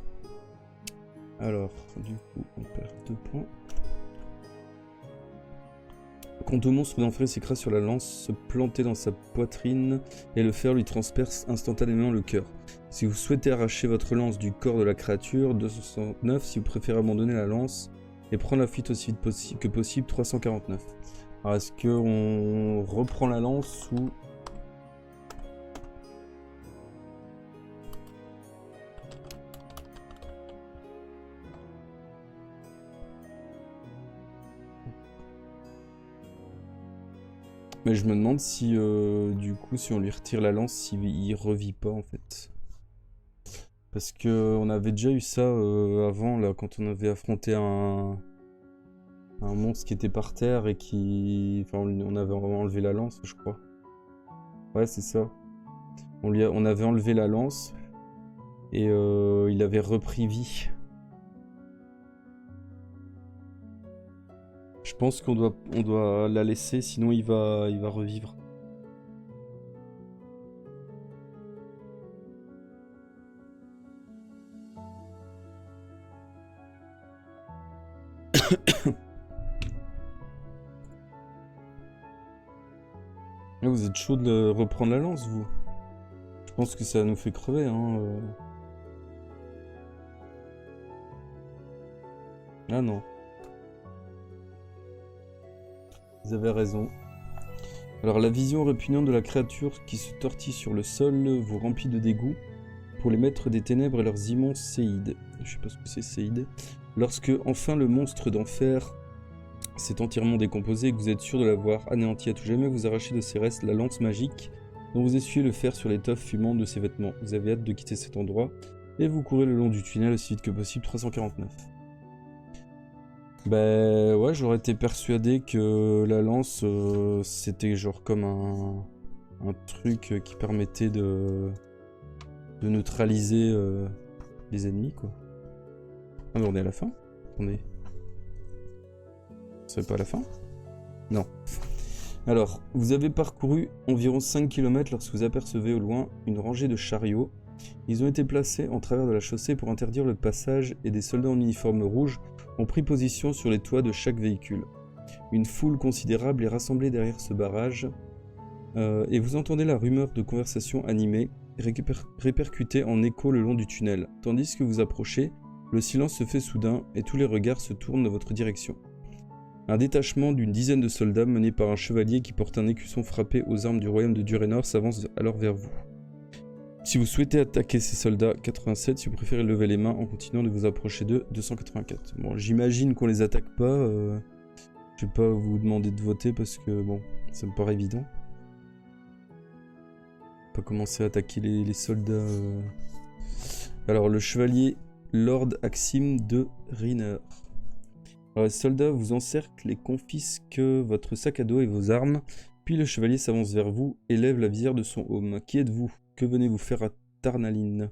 Speaker 1: Alors, du coup, on perd 2 points. Quant au monstre d'enfer, il s'écrase sur la lance, se planter dans sa poitrine et le fer lui transperce instantanément le cœur. Si vous souhaitez arracher votre lance du corps de la créature, 269. Si vous préférez abandonner la lance et prendre la fuite aussi vite que possible, 349. Alors est-ce qu'on reprend la lance ou... Mais je me demande si, du coup, si on lui retire la lance, s'il revit pas, en fait. Parce que on avait déjà eu ça avant, là, quand on avait affronté un monstre qui était par terre et qui... Enfin, on avait enlevé la lance, je crois. Ouais, c'est ça. On avait enlevé la lance et il avait repris vie. Je pense qu'on doit la laisser, sinon il va revivre. Vous êtes chaud de reprendre la lance, vous? Je pense que ça nous fait crever, hein. Ah non. Vous avez raison. Alors la vision répugnante de la créature qui se tortille sur le sol vous remplit de dégoût pour les maîtres des ténèbres et leurs immenses séides. Je sais pas ce que c'est séides. Lorsque enfin le monstre d'enfer s'est entièrement décomposé et que vous êtes sûr de l'avoir anéanti à tout jamais, vous arrachez de ses restes la lance magique dont vous essuyez le fer sur l'étoffe fumante de ses vêtements. Vous avez hâte de quitter cet endroit et vous courez le long du tunnel aussi vite que possible, 349. Bah ouais, j'aurais été persuadé que la lance c'était genre comme un truc qui permettait de neutraliser les ennemis, quoi. Ah mais on est à la fin? On est... C'est pas à la fin? Non. Alors, vous avez parcouru environ 5 km lorsque vous apercevez au loin une rangée de chariots. Ils ont été placés en travers de la chaussée pour interdire le passage et des soldats en uniforme rouge ont pris position sur les toits de chaque véhicule. Une foule considérable est rassemblée derrière ce barrage et vous entendez la rumeur de conversations animées répercutée en écho le long du tunnel. Tandis que vous approchez, le silence se fait soudain et tous les regards se tournent dans votre direction. Un détachement d'une dizaine de soldats mené par un chevalier qui porte un écusson frappé aux armes du royaume de Durénor s'avance alors vers vous. Si vous souhaitez attaquer ces soldats, 87, si vous préférez lever les mains en continuant de vous approcher d'eux, 284. Bon, j'imagine qu'on les attaque pas, je vais pas vous demander de voter parce que bon, ça me paraît évident. On peut commencer à attaquer les soldats. Alors, le chevalier Lord Axim de Riner. Alors, les soldats vous encerclent et confisquent votre sac à dos et vos armes, puis le chevalier s'avance vers vous et lève la visière de son aume. Qui êtes-vous ? Que venez-vous faire à Tarnaline ?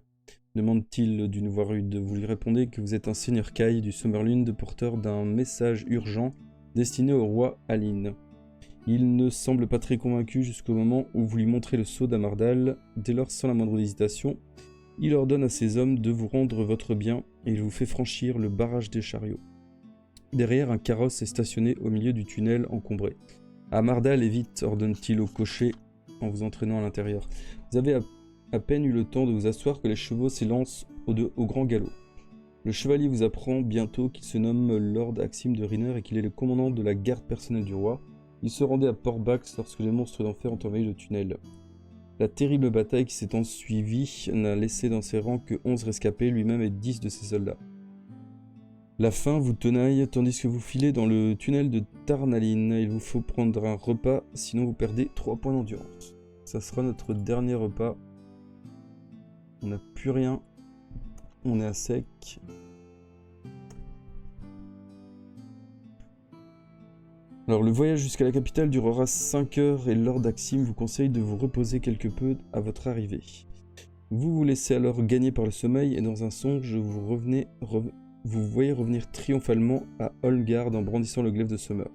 Speaker 1: Demande-t-il d'une voix rude. Vous lui répondez que vous êtes un seigneur Kai du Summerlund, porteur d'un message urgent destiné au roi Aline. Il ne semble pas très convaincu jusqu'au moment où vous lui montrez le sceau d'Amardal. Dès lors, sans la moindre hésitation, il ordonne à ses hommes de vous rendre votre bien et il vous fait franchir le barrage des chariots. Derrière, un carrosse est stationné au milieu du tunnel encombré. Amardal, et vite, ordonne-t-il au cocher en vous entraînant à l'intérieur. Vous avez à peine eu le temps de vous asseoir que les chevaux s'élancent au grand galop. Le chevalier vous apprend bientôt qu'il se nomme Lord Axim de Riner et qu'il est le commandant de la garde personnelle du roi. Il se rendait à Port-Bax lorsque les monstres d'enfer ont envahi le tunnel. La terrible bataille qui s'est ensuivie n'a laissé dans ses rangs que 11 rescapés, lui-même et 10 de ses soldats. La faim vous tenaille tandis que vous filez dans le tunnel de Tarnaline. Il vous faut prendre un repas, sinon vous perdez 3 points d'endurance. Ça sera notre dernier repas. On n'a plus rien. On est à sec. Alors le voyage jusqu'à la capitale durera 5 heures et Lord Axim vous conseille de vous reposer quelque peu à votre arrivée. Vous vous laissez alors gagner par le sommeil et dans un songe vous voyez revenir triomphalement à Holmgard en brandissant le glaive de Summer.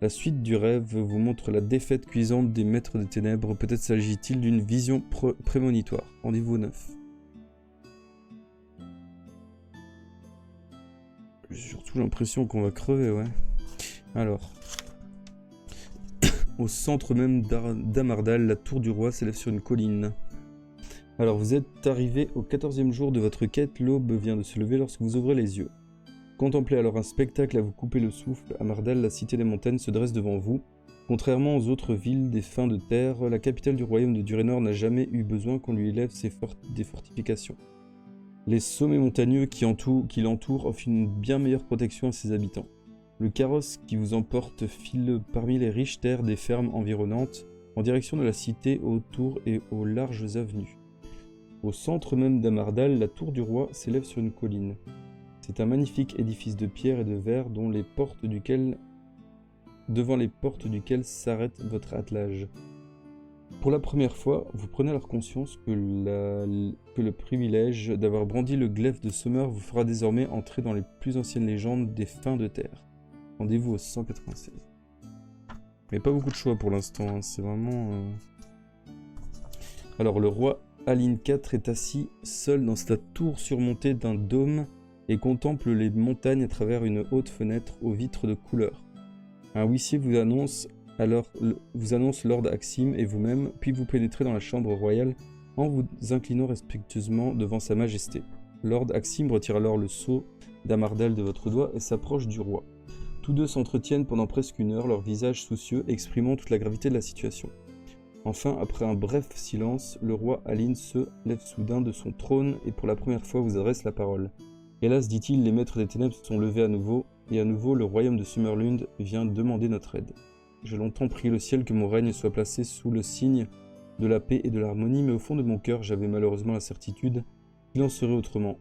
Speaker 1: La suite du rêve vous montre la défaite cuisante des maîtres des ténèbres. Peut-être s'agit-il d'une vision prémonitoire. Rendez-vous au 9. J'ai surtout l'impression qu'on va crever, ouais. Alors. Au centre même d'Amardal, la tour du roi s'élève sur une colline. Alors vous êtes arrivé au 14e jour de votre quête, l'aube vient de se lever lorsque vous ouvrez les yeux. Contemplez alors un spectacle à vous couper le souffle. Amardal, la cité des montagnes, se dresse devant vous. Contrairement aux autres villes des fins de terre, la capitale du royaume de Durénor n'a jamais eu besoin qu'on lui élève des fortifications. Les sommets montagneux qui l'entourent offrent une bien meilleure protection à ses habitants. Le carrosse qui vous emporte file parmi les riches terres des fermes environnantes, en direction de la cité, autour et aux larges avenues. Au centre même d'Amardal, la tour du roi s'élève sur une colline. C'est un magnifique édifice de pierre et de verre devant les portes duquel s'arrête votre attelage. Pour la première fois, vous prenez alors conscience que le privilège d'avoir brandi le glaive de Summer vous fera désormais entrer dans les plus anciennes légendes des fins de terre. Rendez-vous au 196. Mais pas beaucoup de choix pour l'instant, hein. C'est vraiment... Alors le roi Aline IV est assis seul dans sa tour surmontée d'un dôme et contemple les montagnes à travers une haute fenêtre aux vitres de couleur. Un huissier vous annonce Lord Axim et vous-même, puis vous pénétrez dans la chambre royale en vous inclinant respectueusement devant sa majesté. Lord Axim retire alors le sceau d'Amardal de votre doigt et s'approche du roi. Tous deux s'entretiennent pendant presque une heure, leurs visages soucieux exprimant toute la gravité de la situation. Enfin, après un bref silence, le roi Aline se lève soudain de son trône et pour la première fois vous adresse la parole. Hélas, dit-il, les maîtres des ténèbres se sont levés à nouveau, et à nouveau le royaume de Summerlund vient demander notre aide. J'ai longtemps prié le ciel que mon règne soit placé sous le signe de la paix et de l'harmonie, mais au fond de mon cœur, j'avais malheureusement la certitude qu'il en serait autrement.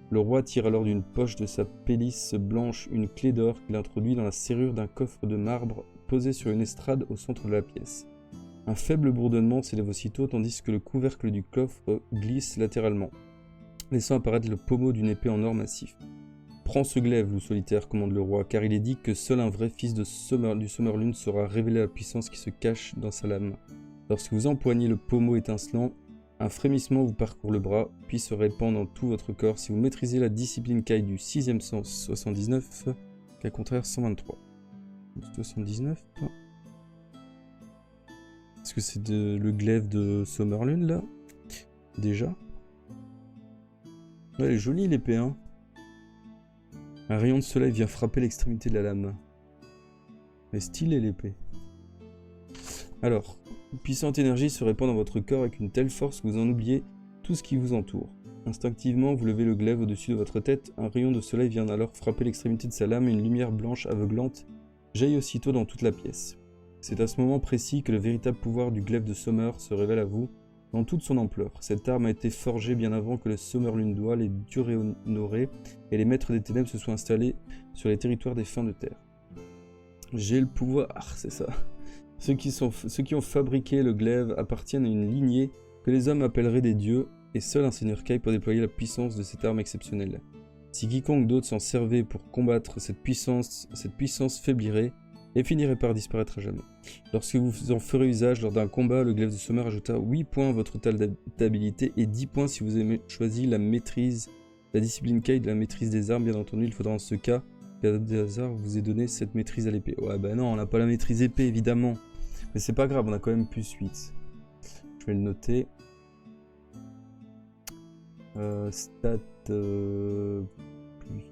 Speaker 1: Le roi tire alors d'une poche de sa pelisse blanche une clé d'or qu'il introduit dans la serrure d'un coffre de marbre posé sur une estrade au centre de la pièce. Un faible bourdonnement s'élève aussitôt tandis que le couvercle du coffre glisse latéralement, laissant apparaître le pommeau d'une épée en or massif. « Prends ce glaive, loup solitaire, commande le roi, car il est dit que seul un vrai fils du Summerlund saura révéler la puissance qui se cache dans sa lame. Lorsque vous empoignez le pommeau étincelant, un frémissement vous parcourt le bras, puis se répand dans tout votre corps si vous maîtrisez la discipline Kai du 6e sens 79, qu'à contraire 123. 79 ? Est-ce que c'est le glaive de Summerlund, là? Déjà? Ouais, elle est jolie l'épée, hein. Un rayon de soleil vient frapper l'extrémité de la lame. Mais stylée l'épée. Alors, une puissante énergie se répand dans votre corps avec une telle force que vous en oubliez tout ce qui vous entoure. Instinctivement, vous levez le glaive au-dessus de votre tête, un rayon de soleil vient alors frapper l'extrémité de sa lame et une lumière blanche aveuglante jaillit aussitôt dans toute la pièce. C'est à ce moment précis que le véritable pouvoir du glaive de Summer se révèle à vous dans toute son ampleur. Cette arme a été forgée bien avant que le Summerlundois, les Durénorés et les maîtres des ténèbres se soient installés sur les territoires des fins de terre. J'ai le pouvoir, c'est ça. Ceux qui ont fabriqué le glaive appartiennent à une lignée que les hommes appelleraient des dieux, et seul un seigneur Kai peut déployer la puissance de cette arme exceptionnelle. Si quiconque d'autre s'en servait pour combattre cette puissance faiblirait et finirait par disparaître à jamais. Lorsque vous en ferez usage lors d'un combat, le glaive de Summer ajoutera 8 points à votre total d'habilité et 10 points si vous avez choisi la discipline Kai de la maîtrise des armes. Bien entendu, il faudra en ce cas qu'à des hasards vous ait donné cette maîtrise à l'épée. Ouais bah non, on n'a pas la maîtrise épée évidemment. Mais c'est pas grave, on a quand même plus 8. Je vais le noter. Stat plus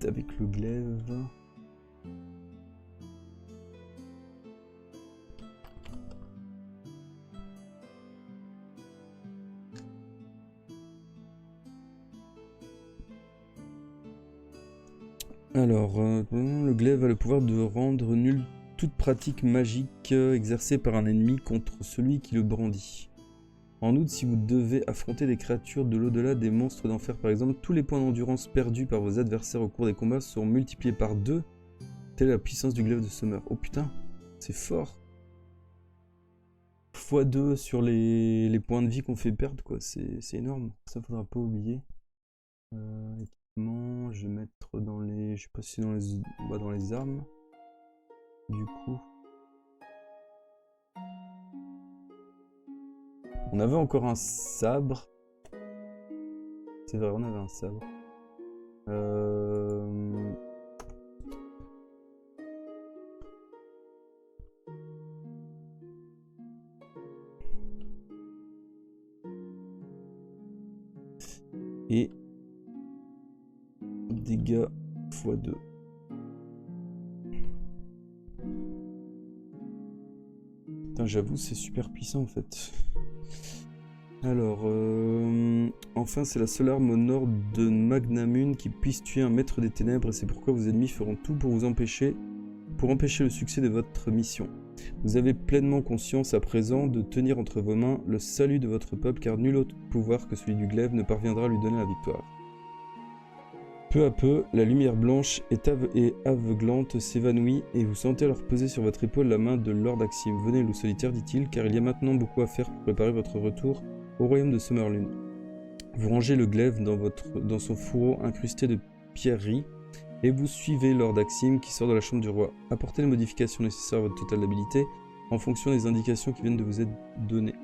Speaker 1: avec le glaive. Alors, le glaive a le pouvoir de rendre nulle toute pratique magique exercée par un ennemi contre celui qui le brandit. En outre, si vous devez affronter des créatures de l'au-delà, des monstres d'enfer par exemple, tous les points d'endurance perdus par vos adversaires au cours des combats seront multipliés par 2. Telle est la puissance du glaive de Summer. Oh putain, c'est fort. x2 sur les points de vie qu'on fait perdre, quoi. C'est énorme. Ça, faudra pas oublier. Équipement, je vais mettre dans les... Je sais pas si c'est dans les armes. Du coup... On avait encore un sabre. C'est vrai, on avait un sabre. Et dégâts x2. Putain, j'avoue, c'est super puissant en fait. Alors, enfin, c'est la seule arme au nord de Magnamun qui puisse tuer un maître des ténèbres, et c'est pourquoi vos ennemis feront tout pour empêcher le succès de votre mission. Vous avez pleinement conscience à présent de tenir entre vos mains le salut de votre peuple, car nul autre pouvoir que celui du glaive ne parviendra à lui donner la victoire. Peu à peu, la lumière blanche et aveuglante s'évanouit, et vous sentez alors peser sur votre épaule la main de Lord Axim. « Venez, loup solitaire, dit-il, car il y a maintenant beaucoup à faire pour préparer votre retour au royaume de Summerlund. » Vous rangez le glaive dans son fourreau incrusté de pierreries, et vous suivez Lord Axim qui sort de la chambre du roi. Apportez les modifications nécessaires à votre totale d'habilité en fonction des indications qui viennent de vous être données.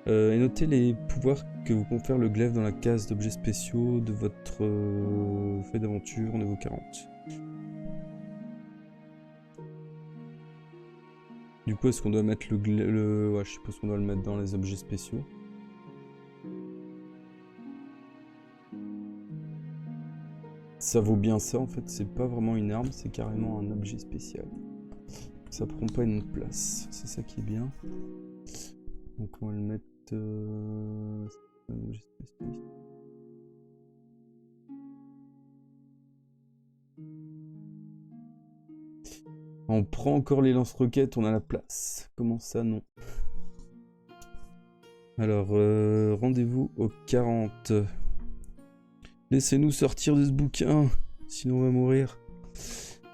Speaker 1: Et notez les pouvoirs que vous confère le glaive dans la case d'objets spéciaux de votre feuille d'aventure niveau 40. Du coup, est-ce qu'on doit mettre ouais, je suppose qu'on doit le mettre dans les objets spéciaux. Ça vaut bien ça en fait, c'est pas vraiment une arme, c'est carrément un objet spécial. Ça prend pas une place, c'est ça qui est bien. Donc on va le mettre... objet spécial. On prend encore les lance-roquettes, on a la place. Comment ça, non? Alors, rendez-vous au 40. Laissez-nous sortir de ce bouquin, sinon on va mourir.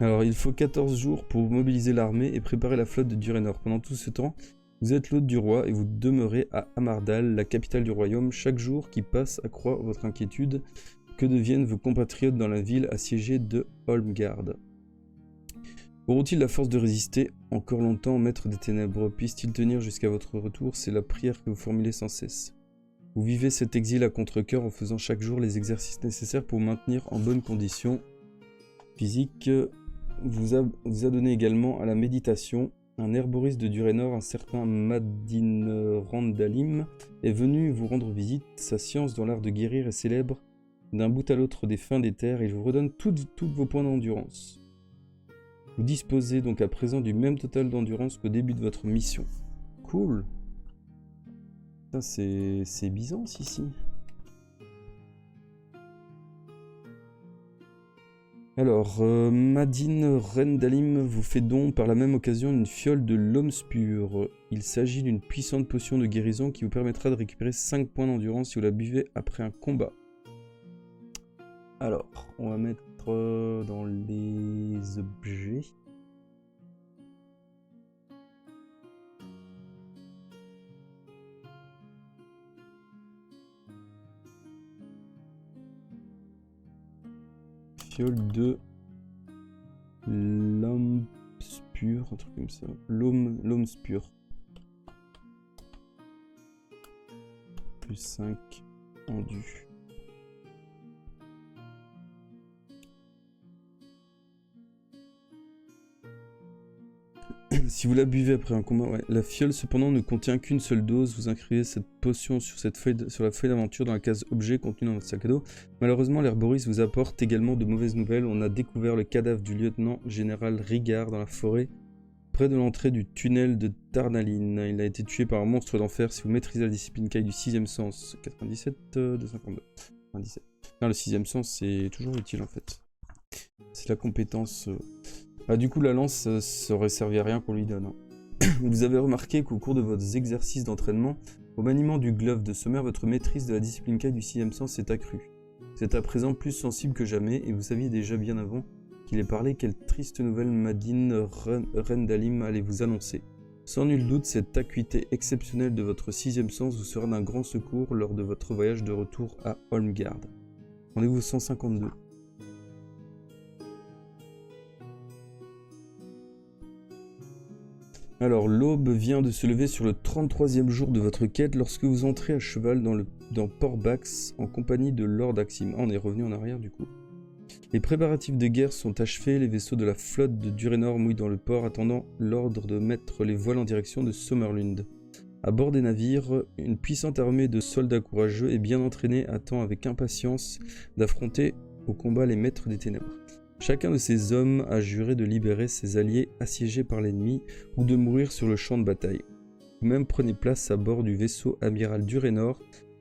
Speaker 1: Alors, il faut 14 jours pour mobiliser l'armée et préparer la flotte de Durénor. Pendant tout ce temps, vous êtes l'hôte du roi et vous demeurez à Amardal, la capitale du royaume. Chaque jour qui passe accroît votre inquiétude. Que deviennent vos compatriotes dans la ville assiégée de Holmgard? Auront-ils la force de résister encore longtemps au maître des ténèbres? Puissent-ils tenir jusqu'à votre retour? C'est la prière que vous formulez sans cesse. Vous vivez cet exil à contre-cœur en faisant chaque jour les exercices nécessaires pour vous maintenir en bonne condition physique. Vous a donné également à la méditation. Un herboriste de Durénor, un certain Madin Randalim, est venu vous rendre visite. Sa science dans l'art de guérir est célèbre d'un bout à l'autre des fins des terres et il vous redonne tous vos points d'endurance. Vous disposez donc à présent du même total d'endurance qu'au début de votre mission. Cool. Ça c'est Byzance ici. Alors, Madin Rendalim vous fait don par la même occasion une fiole de l'Homspur. Il s'agit d'une puissante potion de guérison qui vous permettra de récupérer 5 points d'endurance si vous la buvez après un combat. Alors, on va mettre dans les objets. Fiole de l'Homspur, un truc comme ça. L'Homspur. Plus 5 endu. Si vous la buvez après un combat, ouais. La fiole cependant ne contient qu'une seule dose. Vous inscrivez cette potion sur la feuille d'aventure dans la case objet contenue dans votre sac à dos. Malheureusement, l'herboriste vous apporte également de mauvaises nouvelles. On a découvert le cadavre du lieutenant général Rigard dans la forêt, près de l'entrée du tunnel de Tarnaline. Il a été tué par un monstre d'enfer. Si vous maîtrisez la discipline caille du 6ème sens, 97 de 52. 97. Non, le 6ème sens c'est toujours utile en fait. C'est la compétence... Ah, du coup, la lance, ça aurait servi à rien qu'on lui donne. Hein. Vous avez remarqué qu'au cours de vos exercices d'entraînement, au maniement du glaive de sommaire, votre maîtrise de la discipline caille du 6ème sens s'est accrue. Vous êtes à présent plus sensible que jamais, et vous saviez déjà bien avant qu'il est parlé quelle triste nouvelle Madin Rendalim allait vous annoncer. Sans nul doute, cette acuité exceptionnelle de votre 6ème sens vous sera d'un grand secours lors de votre voyage de retour à Holmgard. Rendez-vous 152. Alors, l'aube vient de se lever sur le 33e jour de votre quête lorsque vous entrez à cheval dans Port-Bax en compagnie de Lord Axim. Ah, on est revenu en arrière du coup. Les préparatifs de guerre sont achevés, les vaisseaux de la flotte de Durénor mouillent dans le port attendant l'ordre de mettre les voiles en direction de Summerlund. À bord des navires, une puissante armée de soldats courageux et bien entraînés attend avec impatience d'affronter au combat les maîtres des ténèbres. Chacun de ces hommes a juré de libérer ses alliés assiégés par l'ennemi ou de mourir sur le champ de bataille. Vous-même prenez place à bord du vaisseau amiral Durénor,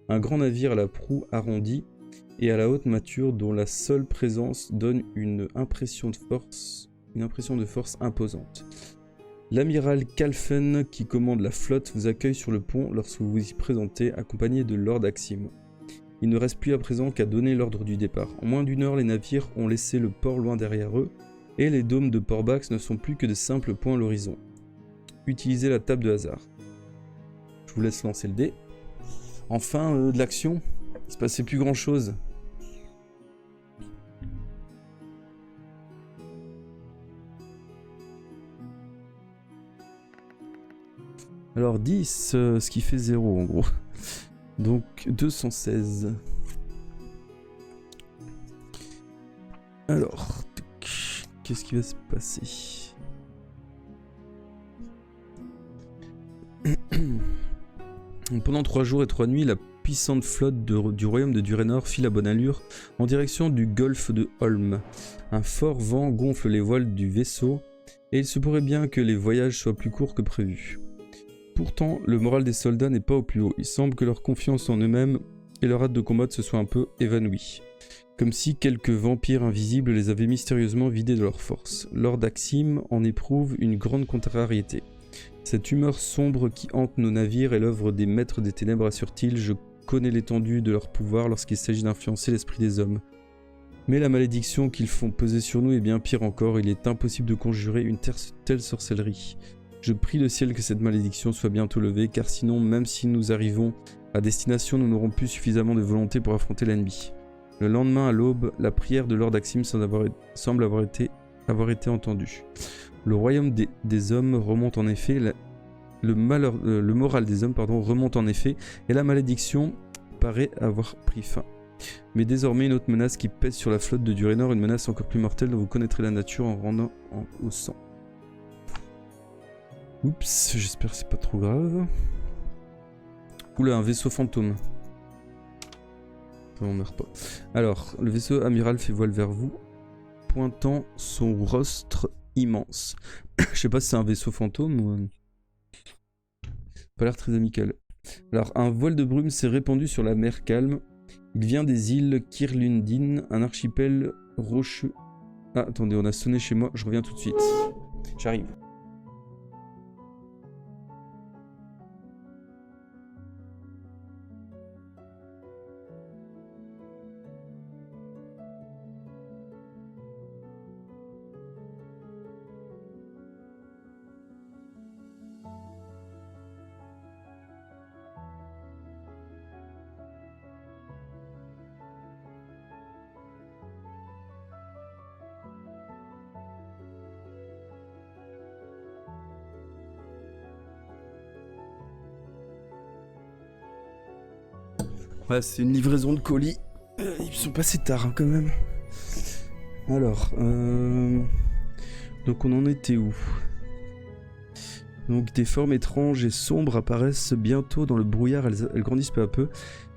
Speaker 1: un grand navire à la proue arrondie et à la haute mâture dont la seule présence donne une impression de force imposante. L'amiral Kalfen, qui commande la flotte, vous accueille sur le pont lorsque vous vous y présentez, accompagné de Lord Axim. Il ne reste plus à présent qu'à donner l'ordre du départ. En moins d'1 heure, les navires ont laissé le port loin derrière eux, et les dômes de Portbax ne sont plus que de simples points à l'horizon. Utilisez la table de hasard. Je vous laisse lancer le dé. Enfin, de l'action. Il se passait plus grand chose. Alors 10, ce qui fait 0 en gros. Donc 216. Alors, qu'est-ce qui va se passer? Pendant 3 jours et 3 nuits, la puissante flotte du royaume de Durénor file à bonne allure en direction du golfe de Holm. Un fort vent gonfle les voiles du vaisseau et il se pourrait bien que les voyages soient plus courts que prévu. Pourtant, le moral des soldats n'est pas au plus haut. Il semble que leur confiance en eux-mêmes et leur hâte de combattre se soient un peu évanouies. Comme si quelques vampires invisibles les avaient mystérieusement vidés de leur force. Lord Axim en éprouve une grande contrariété. Cette humeur sombre qui hante nos navires est l'œuvre des maîtres des ténèbres, assure-t-il. Je connais l'étendue de leur pouvoir lorsqu'il s'agit d'influencer l'esprit des hommes. Mais la malédiction qu'ils font peser sur nous est bien pire encore. Il est impossible de conjurer une telle sorcellerie. Je prie le ciel que cette malédiction soit bientôt levée, car sinon, même si nous arrivons à destination, nous n'aurons plus suffisamment de volonté pour affronter l'ennemi. Le lendemain, à l'aube, la prière de Lord Axim semble avoir été entendue. Le royaume des hommes remonte en effet, le moral des hommes remonte en effet, et la malédiction paraît avoir pris fin. Mais désormais, une autre menace qui pèse sur la flotte de Durénor, une menace encore plus mortelle dont vous connaîtrez la nature en rendant au sang. Oups, j'espère que c'est pas trop grave. Oula, un vaisseau fantôme. On meurt pas. Alors, le vaisseau amiral fait voile vers vous, pointant son rostre immense. Je sais pas si c'est un vaisseau fantôme ou... Pas l'air très amical. Alors, un voile de brume s'est répandu sur la mer calme. Il vient des îles Kirlundin, un archipel rocheux. Ah, attendez, on a sonné chez moi, je reviens tout de suite. J'arrive. Ouais, c'est une livraison de colis. Ils sont passés tard hein, quand même. Alors, donc on en était où? Donc des formes étranges et sombres apparaissent bientôt dans le brouillard, elles grandissent peu à peu.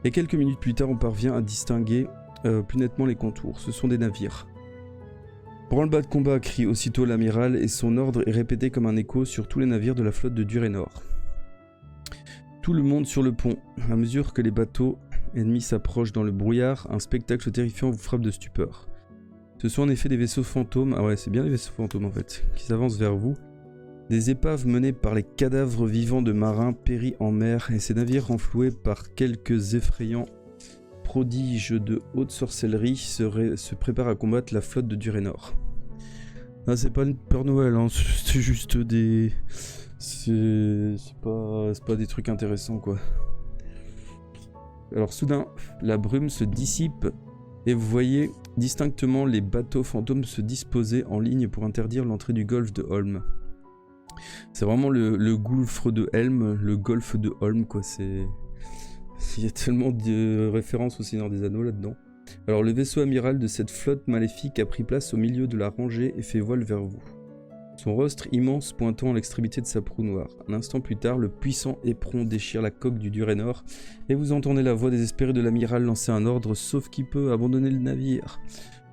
Speaker 1: Et quelques minutes plus tard, on parvient à distinguer plus nettement les contours. Ce sont des navires. Branle-bas de combat, crie aussitôt l'amiral, et son ordre est répété comme un écho sur tous les navires de la flotte de Durénor. Tout le monde sur le pont. À mesure que les bateaux ennemis s'approchent dans le brouillard, un spectacle terrifiant vous frappe de stupeur. Ce sont en effet des vaisseaux fantômes, ah ouais c'est bien des vaisseaux fantômes en fait, qui s'avancent vers vous. Des épaves menées par les cadavres vivants de marins péris en mer, et ces navires renfloués par quelques effrayants prodiges de haute sorcellerie se préparent à combattre la flotte de Durénor. Ah, c'est pas une Père Noël, hein, c'est juste des... C'est pas des trucs intéressants quoi. Alors soudain, la brume se dissipe et vous voyez distinctement les bateaux fantômes se disposer en ligne pour interdire l'entrée du golfe de Holm. C'est vraiment le gouffre de Helm, le golfe de Holm quoi, c'est... Il y a tellement de références au Seigneur des Anneaux là-dedans. Alors le vaisseau amiral de cette flotte maléfique a pris place au milieu de la rangée et fait voile vers vous. son rostre immense pointant à l'extrémité de sa proue noire. Un instant plus tard, le puissant éperon déchire la coque du Durénor, et vous entendez la voix désespérée de l'amiral lancer un ordre, sauf qui peut abandonner le navire.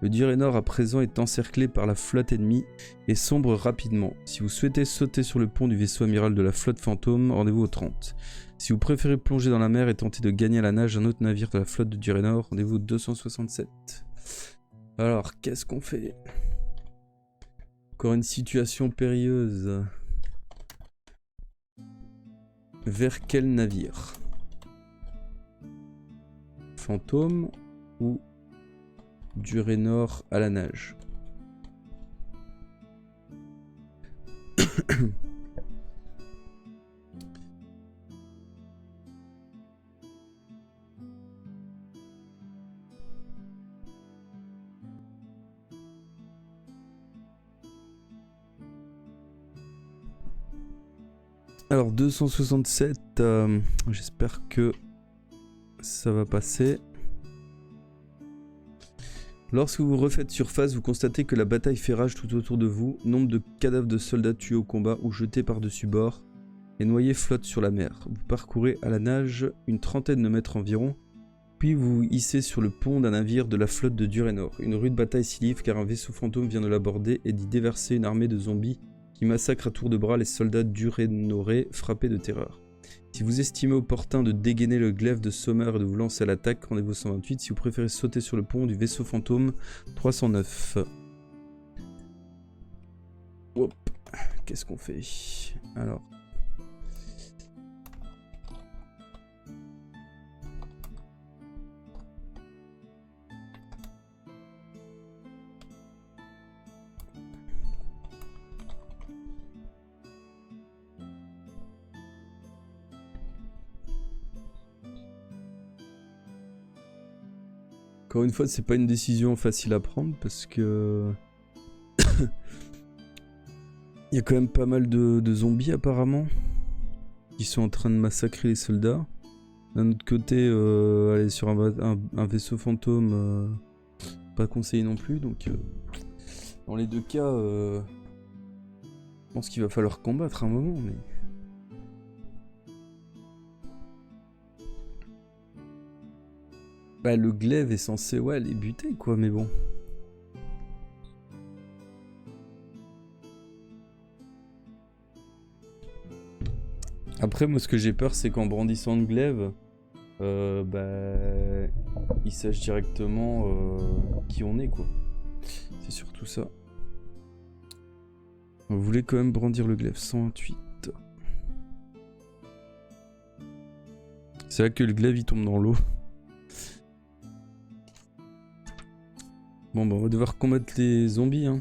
Speaker 1: Le Durénor à présent est encerclé par la flotte ennemie et sombre rapidement. Si vous souhaitez sauter sur le pont du vaisseau amiral de la flotte fantôme, rendez-vous au 30. Si vous préférez plonger dans la mer et tenter de gagner à la nage un autre navire de la flotte de Durénor, rendez-vous au 267. Alors, qu'est-ce qu'on fait? Encore une situation périlleuse. Vers quel navire? Fantôme ou Durénor à la nage? Alors 267, j'espère que ça va passer. Lorsque vous refaites surface, vous constatez que la bataille fait rage tout autour de vous. Nombre de cadavres de soldats tués au combat ou jetés par-dessus bord. Les noyés flottent sur la mer. Vous parcourez à la nage une trentaine de mètres environ, puis vous vous hissez sur le pont d'un navire de la flotte de Durénor. Une rude bataille s'y livre car un vaisseau fantôme vient de l'aborder et d'y déverser une armée de zombies qui massacre à tour de bras les soldats durénorais frappés de terreur. Si vous estimez opportun de dégainer le glaive de Sommer et de vous lancer à l'attaque, rendez-vous 128. Si vous préférez sauter sur le pont du vaisseau fantôme, 309. Hop, qu'est-ce qu'on fait? Alors... Encore une fois, c'est pas une décision facile à prendre parce que... Il y a quand même pas mal de zombies apparemment qui sont en train de massacrer les soldats. D'un autre côté, aller sur un vaisseau fantôme, pas conseillé non plus. Donc, dans les deux cas, je pense qu'il va falloir combattre un moment. Mais... Bah, le glaive est censé, ouais, les buter, quoi, mais bon. Après, moi, ce que j'ai peur, c'est qu'en brandissant le glaive, il sache directement qui on est, quoi. C'est surtout ça. Vous voulez quand même brandir le glaive, 128. C'est là que le glaive, il tombe dans l'eau. Bon, bah, on va devoir combattre les zombies, hein.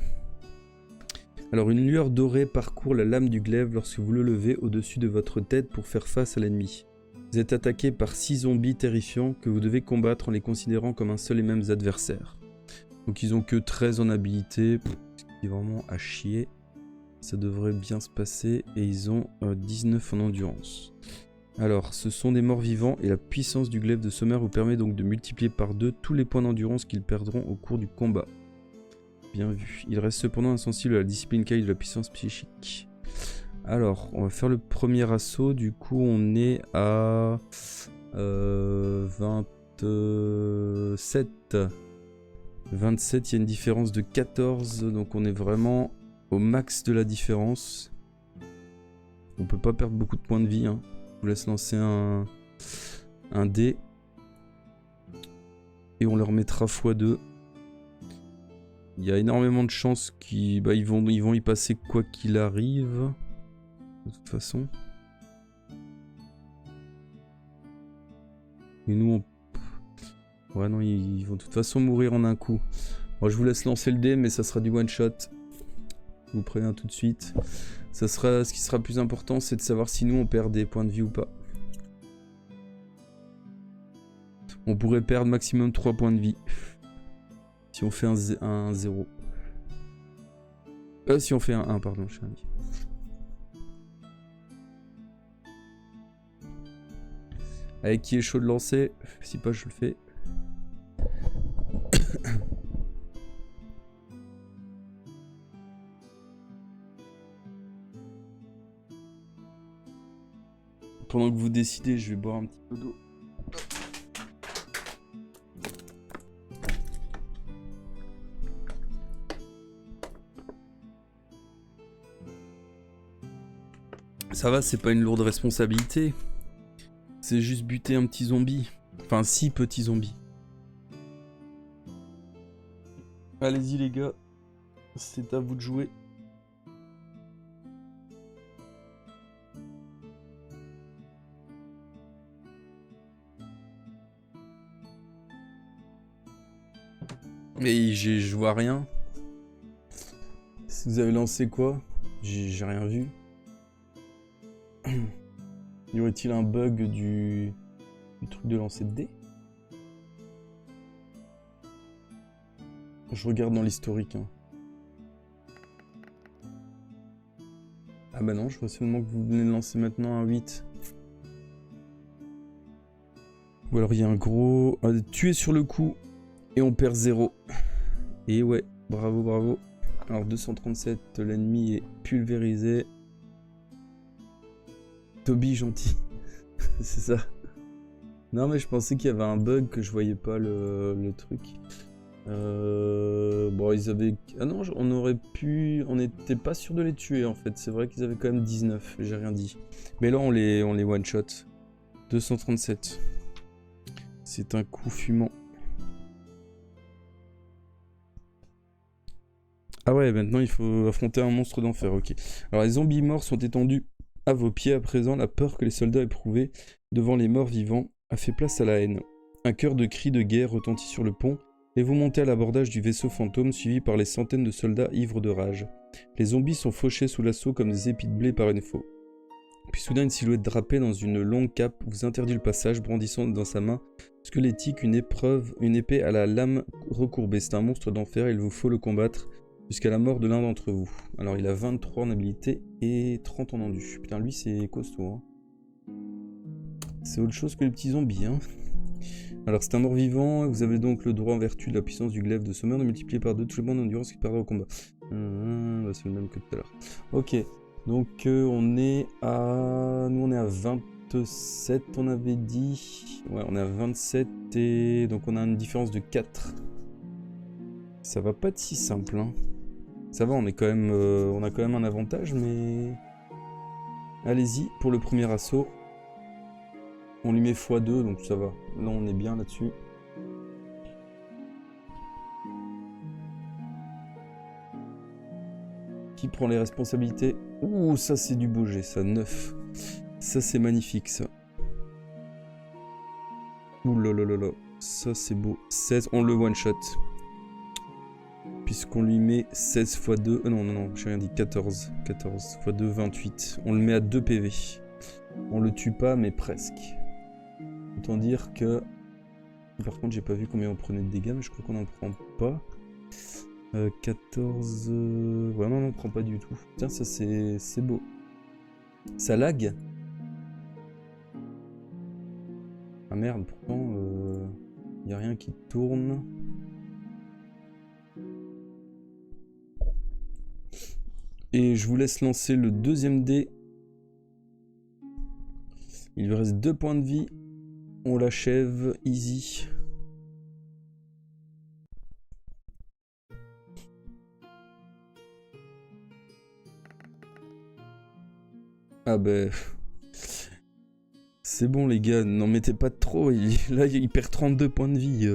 Speaker 1: Alors, une lueur dorée parcourt la lame du glaive lorsque vous le levez au-dessus de votre tête pour faire face à l'ennemi. Vous êtes attaqué par 6 zombies terrifiants que vous devez combattre en les considérant comme un seul et même adversaire. Donc, ils ont que 13 en habilité, ce qui est vraiment à chier. Ça devrait bien se passer, et ils ont 19 en endurance. Alors, ce sont des morts vivants et la puissance du glaive de Sommer vous permet donc de multiplier par 2 tous les points d'endurance qu'ils perdront au cours du combat. Bien vu. Il reste cependant insensible à la discipline caille de la puissance psychique. Alors, on va faire le premier assaut. Du coup, on est à 27. 27, il y a une différence de 14, donc on est vraiment au max de la différence. On peut pas perdre beaucoup de points de vie, hein. Je vous laisse lancer un dé. Et on leur mettra x2. Il y a énormément de chances qu'ils vont y passer quoi qu'il arrive. De toute façon. Et nous, on... Ouais, non, ils vont de toute façon mourir en un coup. Moi, je vous laisse lancer le dé, mais ça sera du one shot. Je vous préviens tout de suite. Ce qui sera plus important, c'est de savoir si nous, on perd des points de vie ou pas. On pourrait perdre maximum 3 points de vie. Si on fait un 0. Si on fait un 1, pardon, je suis dit. Avec qui est chaud de lancer? Si pas, je le fais. Pendant que vous décidez, je vais boire un petit peu d'eau. Ça va, c'est pas une lourde responsabilité. C'est juste buter un petit zombie. Enfin, 6 petits zombies. Allez-y les gars, c'est à vous de jouer. Mais je vois rien. Si vous avez lancé quoi? J'ai rien vu. Y aurait-il un bug du truc de lancer de dés? Je regarde dans l'historique. Hein. Ah bah non, je vois seulement que vous venez de lancer maintenant un 8. Ou alors il y a un gros... Ah, tué sur le coup. Et on perd 0. Et ouais, bravo, bravo. Alors 237, l'ennemi est pulvérisé. Toby gentil. C'est ça. Non mais je pensais qu'il y avait un bug que je voyais pas le truc. Bon ils avaient... Ah non, on aurait pu... On n'était pas sûr de les tuer en fait. C'est vrai qu'ils avaient quand même 19, j'ai rien dit. Mais là on les one shot. 237. C'est un coup fumant. Ah ouais, maintenant il faut affronter un monstre d'enfer, ok. Alors les zombies morts sont étendus à vos pieds à présent. La peur que les soldats éprouvaient devant les morts vivants a fait place à la haine. Un chœur de cris de guerre retentit sur le pont et vous montez à l'abordage du vaisseau fantôme suivi par les centaines de soldats ivres de rage. Les zombies sont fauchés sous l'assaut comme des épis de blé par une faux. Puis soudain une silhouette drapée dans une longue cape vous interdit le passage, brandissant dans sa main squelettique une épée à la lame recourbée. C'est un monstre d'enfer et il vous faut le combattre jusqu'à la mort de l'un d'entre vous. Alors il a 23 en habilité et 30 en endu. Putain lui c'est costaud hein. C'est autre chose que les petits zombies hein. Alors c'est un mort-vivant, vous avez donc le droit en vertu de la puissance du glaive de sommaire de multiplier par 2 tous les points d'endurance qui perdra au combat. C'est le même que tout à l'heure. Ok, donc on est à... Nous on est à 27 on avait dit. Ouais on est à 27 et donc on a une différence de 4. Ça va pas être si simple hein. Ça va, on est quand même, on a quand même un avantage, mais... Allez-y, pour le premier assaut. On lui met x2, donc ça va. Là, on est bien là-dessus. Qui prend les responsabilités? Ouh, ça c'est du beau jet, ça, 9. Ça c'est magnifique, ça. Ouh là là là là. Ça c'est beau. 16, on le one-shot. Puisqu'on lui met 16 x 2... non, j'ai rien dit, 14. 14 x 2, 28. On le met à 2 PV. On le tue pas, mais presque. Autant dire que... Par contre, j'ai pas vu combien on prenait de dégâts, mais je crois qu'on en prend pas. 14... Ouais, non, on en prend pas du tout. Tiens, ça c'est beau. Ça lag. Ah merde, pourtant, y a rien qui tourne. Et je vous laisse lancer le deuxième dé. Il lui reste 2 points de vie. On l'achève easy. Ah ben... C'est bon les gars, n'en mettez pas trop. Là il perd 32 points de vie.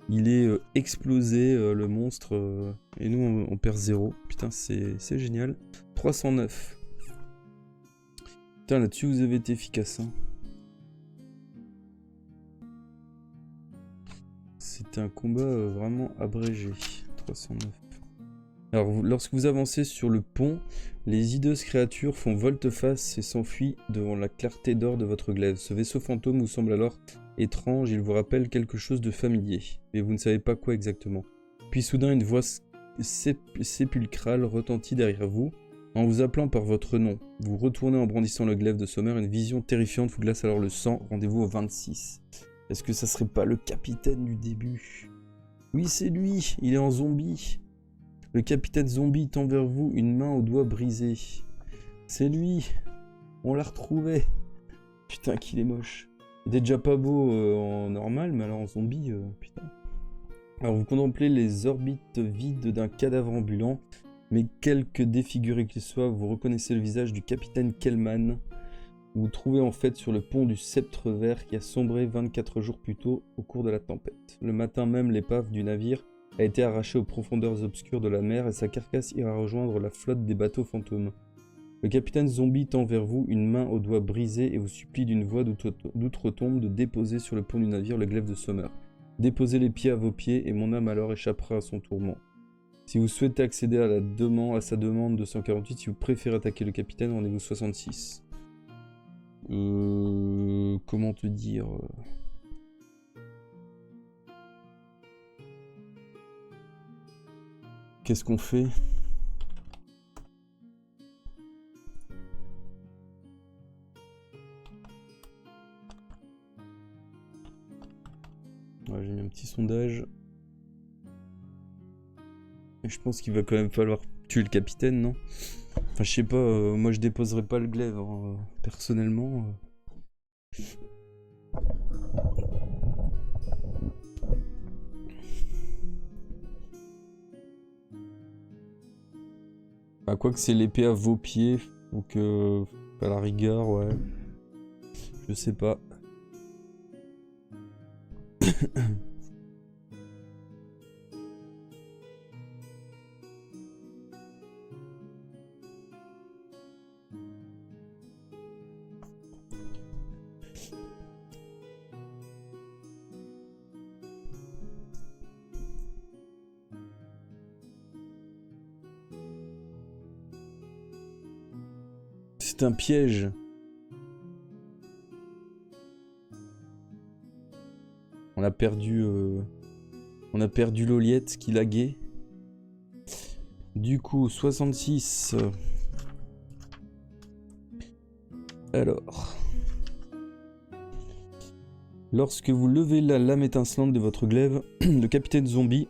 Speaker 1: Il est explosé le monstre. Et nous on perd 0. Putain c'est génial. 309. Putain là-dessus vous avez été efficace. Hein. C'était un combat vraiment abrégé. 309. Alors lorsque vous avancez sur le pont, les hideuses créatures font volte-face et s'enfuient devant la clarté d'or de votre glaive. Ce vaisseau fantôme vous semble alors étrange, il vous rappelle quelque chose de familier, mais vous ne savez pas quoi exactement. Puis soudain une voix sépulcrale retentit derrière vous, en vous appelant par votre nom. Vous retournez en brandissant le glaive de sommaire, une vision terrifiante vous glace alors le sang. Rendez-vous au 26. Est-ce que ça serait pas le capitaine du début? Oui c'est lui, il est en zombie. Le capitaine zombie tend vers vous une main aux doigts brisés. C'est lui, on l'a retrouvé. Putain, qu'il est moche. Il est déjà pas beau en normal, mais alors en zombie, putain. Alors vous contemplez les orbites vides d'un cadavre ambulant, mais quelque défiguré qu'il soit, vous reconnaissez le visage du capitaine Kellman. Vous vous trouvez en fait sur le pont du Sceptre Vert qui a sombré 24 jours plus tôt au cours de la tempête. Le matin même, l'épave du navire a été arrachée aux profondeurs obscures de la mer et sa carcasse ira rejoindre la flotte des bateaux fantômes. Le capitaine Zombie tend vers vous une main aux doigts brisés et vous supplie d'une voix d'outre-tombe de déposer sur le pont du navire le glaive de Sommer. Déposez les pieds à vos pieds et mon âme alors échappera à son tourment. Si vous souhaitez accéder à sa demande 248, si vous préférez attaquer le capitaine, rendez-vous 66. Comment te dire Qu'est-ce qu'on fait? Ouais, j'ai mis un petit sondage. Et je pense qu'il va quand même falloir tuer le capitaine, non? Enfin, je sais pas, moi je déposerai pas le glaive, hein, personnellement. Bah, quoi que c'est l'épée à vos pieds, donc à la rigueur, ouais. Je sais pas. C'est un piège. On a perdu Loliette qui laguait. Du coup, 66. Alors. Lorsque vous levez la lame étincelante de votre glaive, le capitaine Zombie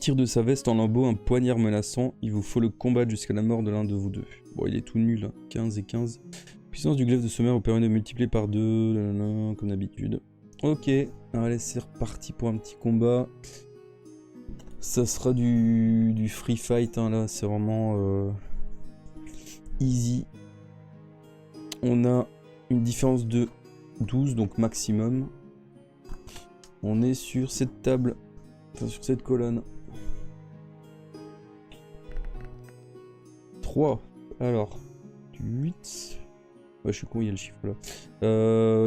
Speaker 1: tire de sa veste en lambeaux un poignard menaçant. Il vous faut le combattre jusqu'à la mort de l'un de vous deux. Bon, il est tout nul, hein. 15 et 15. Puissance du glaive de Sommer vous permet de multiplier par 2, comme d'habitude. Ok, allez, c'est reparti pour un petit combat. Ça sera du free fight, hein, là, c'est vraiment easy. On a une différence de 12, donc maximum. On est sur cette table, enfin sur cette colonne. 3, alors, du 8. Ouais, je suis con, il y a le chiffre là.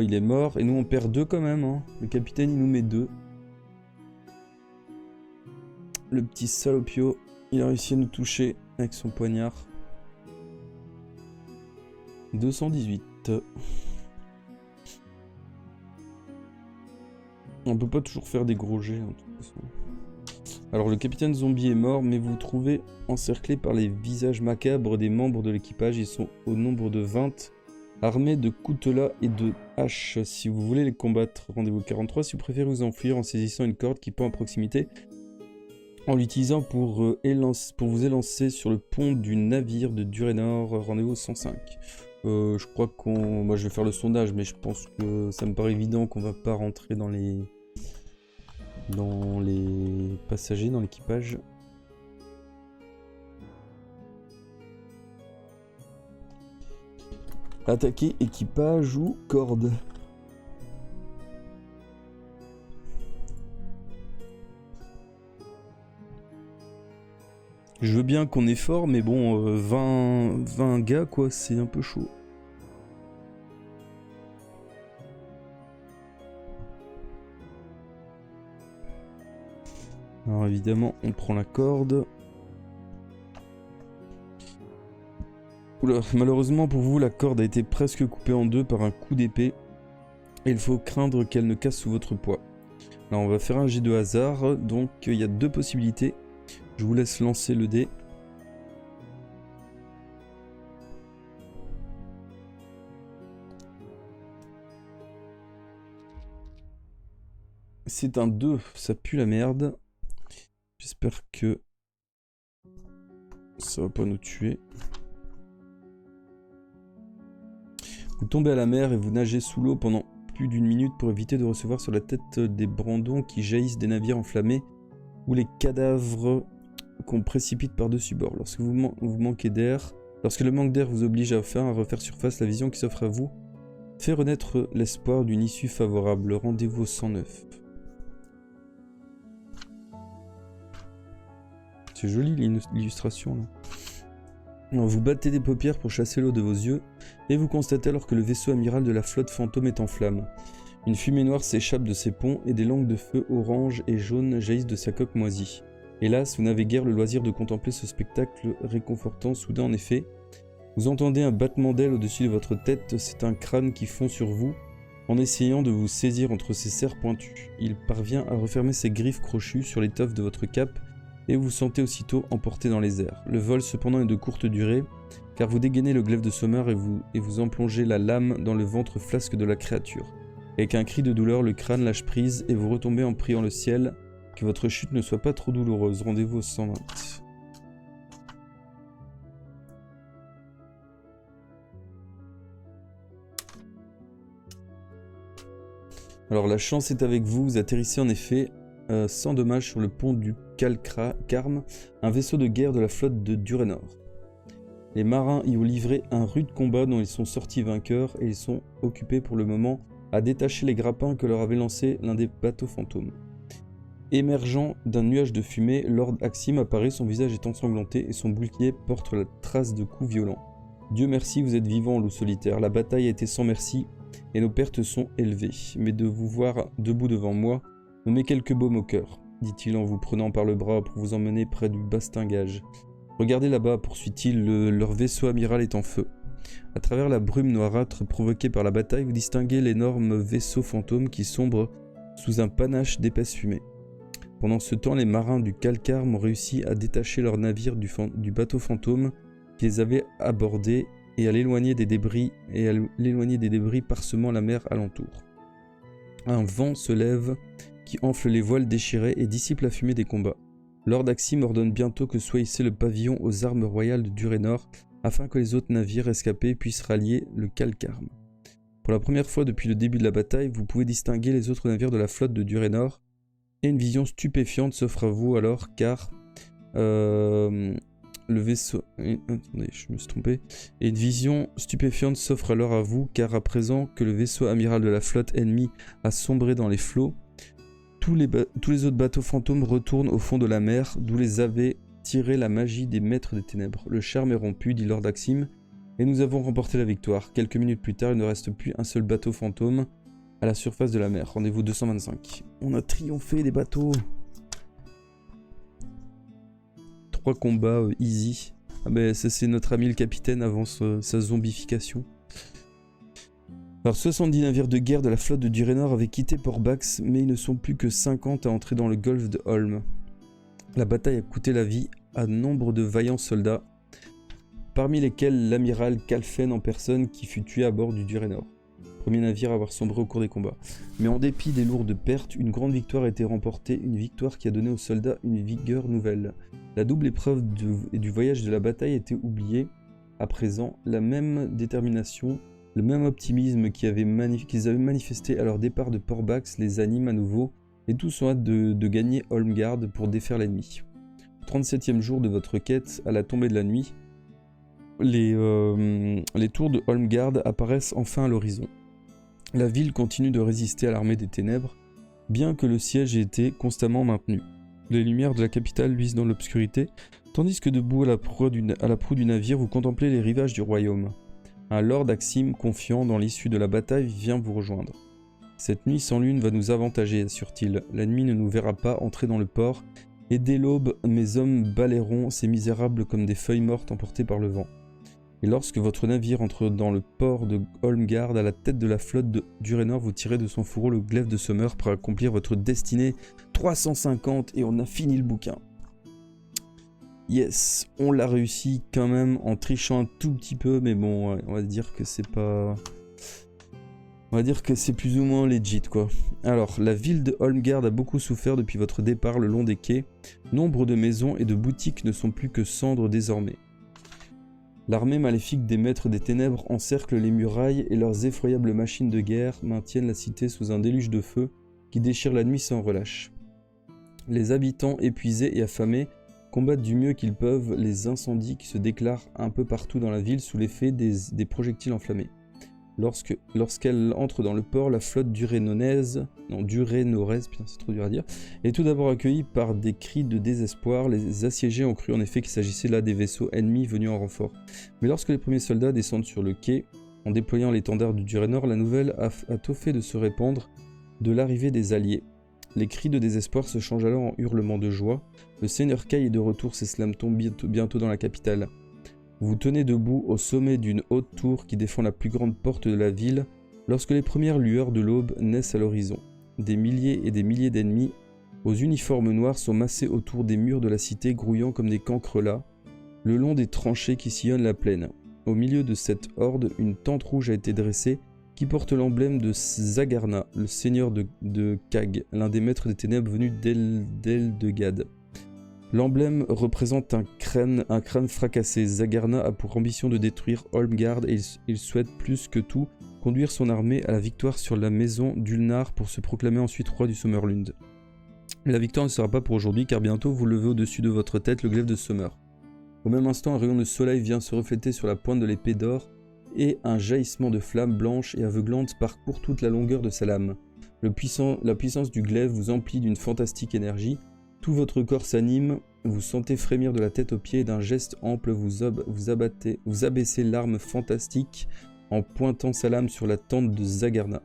Speaker 1: Il est mort, et nous on perd 2 quand même, hein. Le capitaine il nous met 2. Le petit salopio, il a réussi à nous toucher avec son poignard. 218. On peut pas toujours faire des gros jets, hein, de toute façon. Alors le capitaine Zombie est mort, mais vous vous trouvez encerclé par les visages macabres des membres de l'équipage. Ils sont au nombre de 20, armés de coutelas et de haches. Si vous voulez les combattre, rendez-vous 43. Si vous préférez vous enfuir en saisissant une corde qui pend à proximité, en l'utilisant pour vous élancer sur le pont du navire de Durénor, rendez-vous 105. Je crois qu'on... Moi je vais faire le sondage, mais je pense que ça me paraît évident qu'on va pas rentrer dans les passagers, dans l'équipage. Attaquer équipage ou corde? Je veux bien qu'on est fort, mais bon, 20 gars, quoi, c'est un peu chaud. Alors évidemment, on prend la corde. Oula, malheureusement pour vous, la corde a été presque coupée en deux par un coup d'épée. Et il faut craindre qu'elle ne casse sous votre poids. Alors on va faire un jet de hasard, donc il y a 2 possibilités. Je vous laisse lancer le dé. C'est un 2, ça pue la merde. J'espère que ça va pas nous tuer. Vous tombez à la mer et vous nagez sous l'eau pendant plus d'une minute pour éviter de recevoir sur la tête des brandons qui jaillissent des navires enflammés ou les cadavres qu'on précipite par-dessus bord. Lorsque vous manquez d'air, lorsque le manque d'air vous oblige à refaire surface, la vision qui s'offre à vous fait renaître l'espoir d'une issue favorable. Rendez-vous au 109. C'est joli l'illustration là. Alors, vous battez des paupières pour chasser l'eau de vos yeux et vous constatez alors que le vaisseau amiral de la flotte fantôme est en flammes. Une fumée noire s'échappe de ses ponts et des langues de feu orange et jaune jaillissent de sa coque moisie. Hélas, vous n'avez guère le loisir de contempler ce spectacle réconfortant. Soudain, en effet, vous entendez un battement d'ailes au-dessus de votre tête. C'est un crâne qui fond sur vous en essayant de vous saisir entre ses serres pointues. Il parvient à refermer ses griffes crochues sur l'étoffe de votre cape et vous vous sentez aussitôt emporté dans les airs. Le vol cependant est de courte durée, car vous dégainez le glaive de Sommer et vous en plongez la lame dans le ventre flasque de la créature. Avec un cri de douleur, le crâne lâche prise et vous retombez en priant le ciel que votre chute ne soit pas trop douloureuse. Rendez-vous au 120. Alors la chance est avec vous, vous atterrissez en effet sans dommage sur le pont du Calcarme, un vaisseau de guerre de la flotte de Durénor. Les marins y ont livré un rude combat dont ils sont sortis vainqueurs et ils sont occupés pour le moment à détacher les grappins que leur avait lancés l'un des bateaux fantômes. Émergeant d'un nuage de fumée, Lord Axim apparaît, son visage est ensanglanté et son bouclier porte la trace de coups violents. Dieu merci, vous êtes vivant, loup solitaire. La bataille a été sans merci et nos pertes sont élevées. Mais de vous voir debout devant moi me met quelques baumes au cœur, dit-il en vous prenant par le bras pour vous emmener près du bastingage. Regardez là-bas, poursuit-il, leur vaisseau amiral est en feu. À travers la brume noirâtre provoquée par la bataille, vous distinguez l'énorme vaisseau fantôme qui sombre sous un panache d'épaisse fumée. Pendant ce temps, les marins du Calcarme ont réussi à détacher leur navire du bateau fantôme qui les avait abordés et à l'éloigner des débris parsemant la mer alentour. Un vent se lève qui enfle les voiles déchirées et dissipe la fumée des combats. Lord Axim ordonne bientôt que soit hissé le pavillon aux armes royales de Durénor afin que les autres navires escapés puissent rallier le Calcarme. Pour la première fois depuis le début de la bataille, vous pouvez distinguer les autres navires de la flotte de Durénor et une vision stupéfiante s'offre à vous alors car le vaisseau... Attendez, je me suis trompé. Et une vision stupéfiante s'offre alors à vous car à présent que le vaisseau amiral de la flotte ennemie a sombré dans les flots, tous les autres bateaux fantômes retournent au fond de la mer, d'où les avait tirés la magie des maîtres des ténèbres. Le charme est rompu, dit Lord Axim, et nous avons remporté la victoire. Quelques minutes plus tard, il ne reste plus un seul bateau fantôme à la surface de la mer. Rendez-vous 225. On a triomphé des bateaux. 3 combats easy. Ah ben ça c'est notre ami le capitaine avant sa zombification. Alors 70 navires de guerre de la flotte de Durénor avaient quitté Port-Bax, mais ils ne sont plus que 50 à entrer dans le golfe de Holm. La bataille a coûté la vie à nombre de vaillants soldats, parmi lesquels l'amiral Calfen en personne qui fut tué à bord du Durénor, premier navire à avoir sombré au cours des combats. Mais en dépit des lourdes pertes, une grande victoire a été remportée, une victoire qui a donné aux soldats une vigueur nouvelle. La double épreuve du voyage de la bataille était oubliée. À présent, la même détermination, le même optimisme qu'ils avaient manifesté à leur départ de Port-Bax les anime à nouveau, et tous ont hâte de gagner Holmgard pour défaire l'ennemi. Au 37e jour de votre quête, à la tombée de la nuit, les tours de Holmgard apparaissent enfin à l'horizon. La ville continue de résister à l'armée des ténèbres, bien que le siège ait été constamment maintenu. Les lumières de la capitale luisent dans l'obscurité, tandis que debout à la proue du navire, vous contemplez les rivages du royaume. Un Lord Axim confiant dans l'issue de la bataille vient vous rejoindre. Cette nuit sans lune va nous avantager, assure-t-il. L'ennemi ne nous verra pas entrer dans le port, et dès l'aube, mes hommes balayeront ces misérables comme des feuilles mortes emportées par le vent. Et lorsque votre navire entre dans le port de Holmgard, à la tête de la flotte de Durénor, vous tirez de son fourreau le glaive de Sommer pour accomplir votre destinée. 350 et on a fini le bouquin. Yes, on l'a réussi quand même en trichant un tout petit peu, mais bon, on va dire que c'est pas... On va dire que c'est plus ou moins legit, quoi. Alors, la ville de Holmgard a beaucoup souffert depuis votre départ le long des quais. Nombre de maisons et de boutiques ne sont plus que cendres désormais. L'armée maléfique des maîtres des ténèbres encercle les murailles et leurs effroyables machines de guerre maintiennent la cité sous un déluge de feu qui déchire la nuit sans relâche. Les habitants épuisés et affamés combattent du mieux qu'ils peuvent les incendies qui se déclarent un peu partout dans la ville sous l'effet des projectiles enflammés. Lorsqu'elle entre dans le port, la flotte durénoraise, putain c'est trop dur à dire, est tout d'abord accueillie par des cris de désespoir. Les assiégés ont cru en effet qu'il s'agissait là des vaisseaux ennemis venus en renfort. Mais lorsque les premiers soldats descendent sur le quai, en déployant l'étendard du Durénor, la nouvelle a tôt fait de se répandre de l'arrivée des alliés. Les cris de désespoir se changent alors en hurlements de joie. Le seigneur Kai est de retour, s'exclame-t-on bientôt dans la capitale. Vous tenez debout au sommet d'une haute tour qui défend la plus grande porte de la ville, lorsque les premières lueurs de l'aube naissent à l'horizon. Des milliers et des milliers d'ennemis, aux uniformes noirs, sont massés autour des murs de la cité, grouillant comme des cancrelats, le long des tranchées qui sillonnent la plaine. Au milieu de cette horde, une tente rouge a été dressée, qui porte l'emblème de Zagarna, le seigneur de Kag, l'un des maîtres des ténèbres venus d'Eldegad. L'emblème représente un crâne fracassé. Zagarna a pour ambition de détruire Holmgard et il souhaite plus que tout conduire son armée à la victoire sur la maison d'Ulnar pour se proclamer ensuite roi du Sommerlund. Mais la victoire ne sera pas pour aujourd'hui car bientôt vous levez au-dessus de votre tête le glaive de Sommer. Au même instant, un rayon de soleil vient se refléter sur la pointe de l'épée d'or et un jaillissement de flammes blanches et aveuglantes parcourt toute la longueur de sa lame. La puissance du glaive vous emplit d'une fantastique énergie. Tout votre corps s'anime, vous sentez frémir de la tête aux pieds et d'un geste ample vous abaissez l'arme fantastique en pointant sa lame sur la tente de Zagarna.